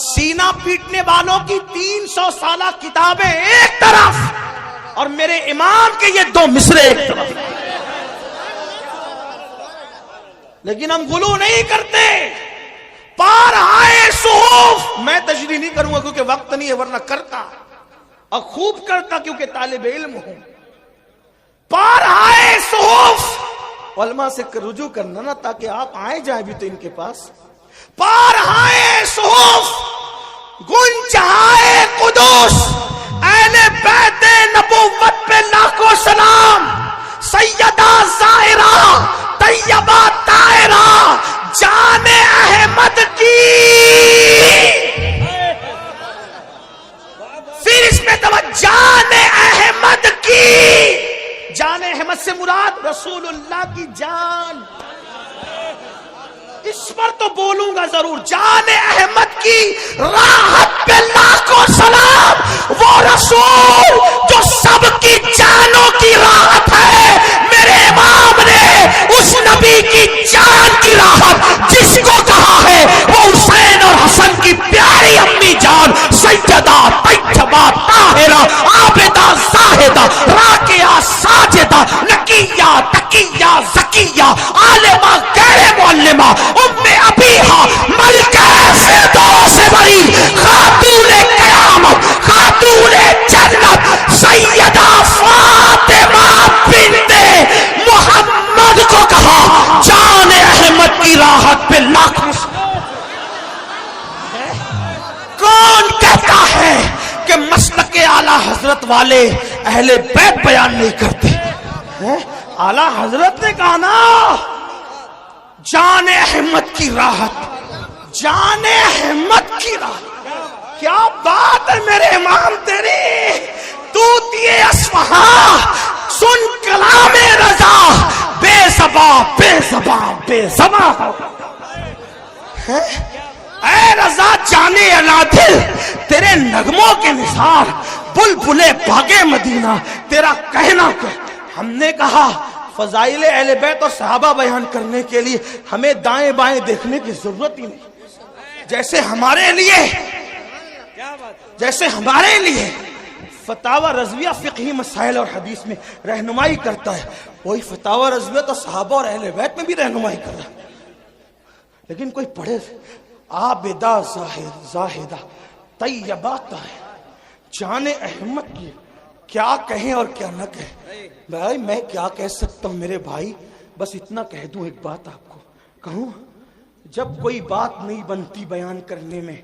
سینہ پیٹنے والوں کی 300 سالہ کتابیں ایک طرف، اور میرے امام کے یہ 2 مصرے ایک طرف، لیکن ہم غلو نہیں کرتے۔ پار آئے صحف، میں تشریح نہیں کروں گا کیونکہ وقت نہیں ہے، ورنہ کرتا اور خوب کرتا کیونکہ طالب علم ہوں۔ پار آئے صحف، علماء سے رجوع کرنا نا تاکہ آپ آئے جائیں بھی تو ان کے پاس۔ پار آئے صحف گنچہائے قدس، اہل بیت نبوت پہ لاکھوں سلام، سیدہ زائرہ طیبہ طاہرہ جان احمد کی۔ پھر اس میں جان احمد کی، جان احمد سے مراد رسول اللہ کی جان، اس پر تو بولوں گا ضرور۔ جان احمد کی راحت پہ لاکھوں سلام، وہ رسول جو سب کی جانوں کی راحت ہے۔ میرے امام نے اس نبی کی جان کی راحت جس کو کہا ہے وہ حسین اور حسن کی پیاری امی جان سیدہ طیبہ طاہرہ عابدہ زاہدہ راکعہ ساجدہ نقیہ تقیہ زکیہ عالمہ غیر معلمہ ام ابیہا ملکہ فردوس بری خاتون قیامت خاتون جنت سیدہ فاطمہ بنت محمد کو کہا جان احمد کی راحت پہ لاکھوں۔ کون کہتا ہے کہ مسلک اعلی حضرت والے اہل بیت بیان نہیں کرتے؟ اعلی حضرت نے کہا نا جان احمد کی راحت، جان احمد کی راحت۔ کیا بات ہے میرے امام تیری، طوطی اصفہاں سن کلام رضا، بے زباں بے زباں بے زباں۔ اے رضا جانے العادل، تیرے نغموں کے نثار بلبلے باغے مدینہ، تیرا کہنا کہ ہم نے کہا فضائل اہل بیت اور صحابہ بیان کرنے کے لیے ہمیں دائیں بائیں دیکھنے کی ضرورت ہی نہیں۔ جیسے ہمارے لیے فتاوی رضویہ فقہی مسائل اور حدیث میں رہنمائی کرتا ہے، وہی فتاوی رضویہ تو صحابہ اور اہل بیت میں بھی رہنمائی کر رہا ہے۔ لیکن کوئی پڑھے عابدہ زاہدہ طیبہ طاہرہ جان احمد کی، کیا کہیں اور کیا نہ کہیں۔ بھائی میں کیا کہہ سکتا ہوں میرے بھائی، بس اتنا کہہ دوں، ایک بات آپ کو کہوں، جب کوئی بات نہیں بنتی بیان کرنے میں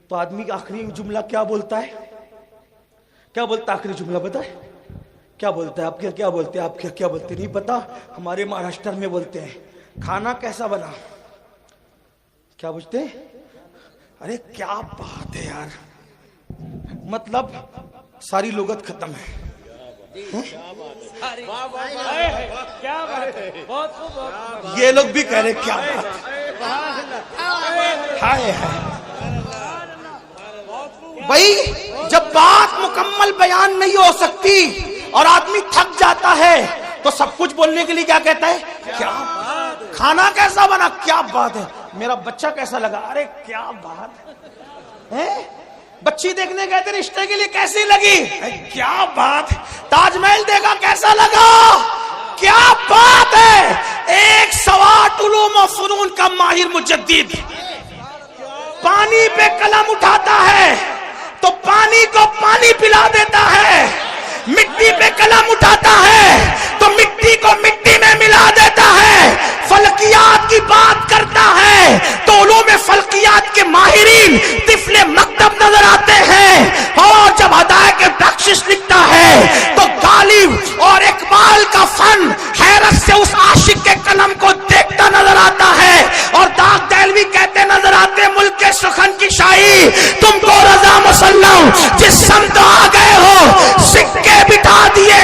تو آدمی کا آخری جملہ کیا بولتا ہے؟ کیا بولتا ہے آخری جملہ بتائے؟ کیا بولتا ہے؟ آپ کیا بولتے ہیں؟ آپ کیا بولتے نہیں پتا؟ ہمارے مہاراشٹر میں بولتے ہیں کھانا کیسا بنا، کیا بولتے ہیں؟ ارے کیا بات ہے یار، مطلب ساری لغت ختم ہے. یہ لوگ بھی کہہ رہے کیا بات. ہائے بھائی جب بات مکمل بیان نہیں ہو سکتی اور آدمی تھک جاتا ہے تو سب کچھ بولنے کے لیے کیا کہتا ہے؟ کیا کھانا کیسا بنا؟ کیا بات ہے. میرا بچہ کیسا لگا؟ ارے کیا بات ہے. بچی دیکھنے گئے تھے رشتے کے لیے، کیسی لگی؟ کیا بات. تاج محل دیکھا کیسا لگا؟ کیا بات ہے. ایک سوات علوم و فنون کا ماہر مجدد پانی پہ قلم اٹھاتا ہے تو پانی کو پانی پلا دیتا ہے، مٹی پہ قلم اٹھاتا ہے تو مٹی کو مٹی میں ملا دیتا ہے. فلکیات کی بات کرتا ہے تو علوم فلکیات کے ماہرین طفل مکتب نظر آتے ہیں، اور جب ہدایت بخشش لکھتا ہے تو غالب اور اقبال کا فن حیرت سے اس عاشق کے قلم کو دیکھتا نظر آتا ہے. اور داغ دہلوی کہتے نظر آتے ملک کے سخن کی شاہی تم کو رضا مسلم جس سمت آ گئے ہو، سکے بٹھا دیے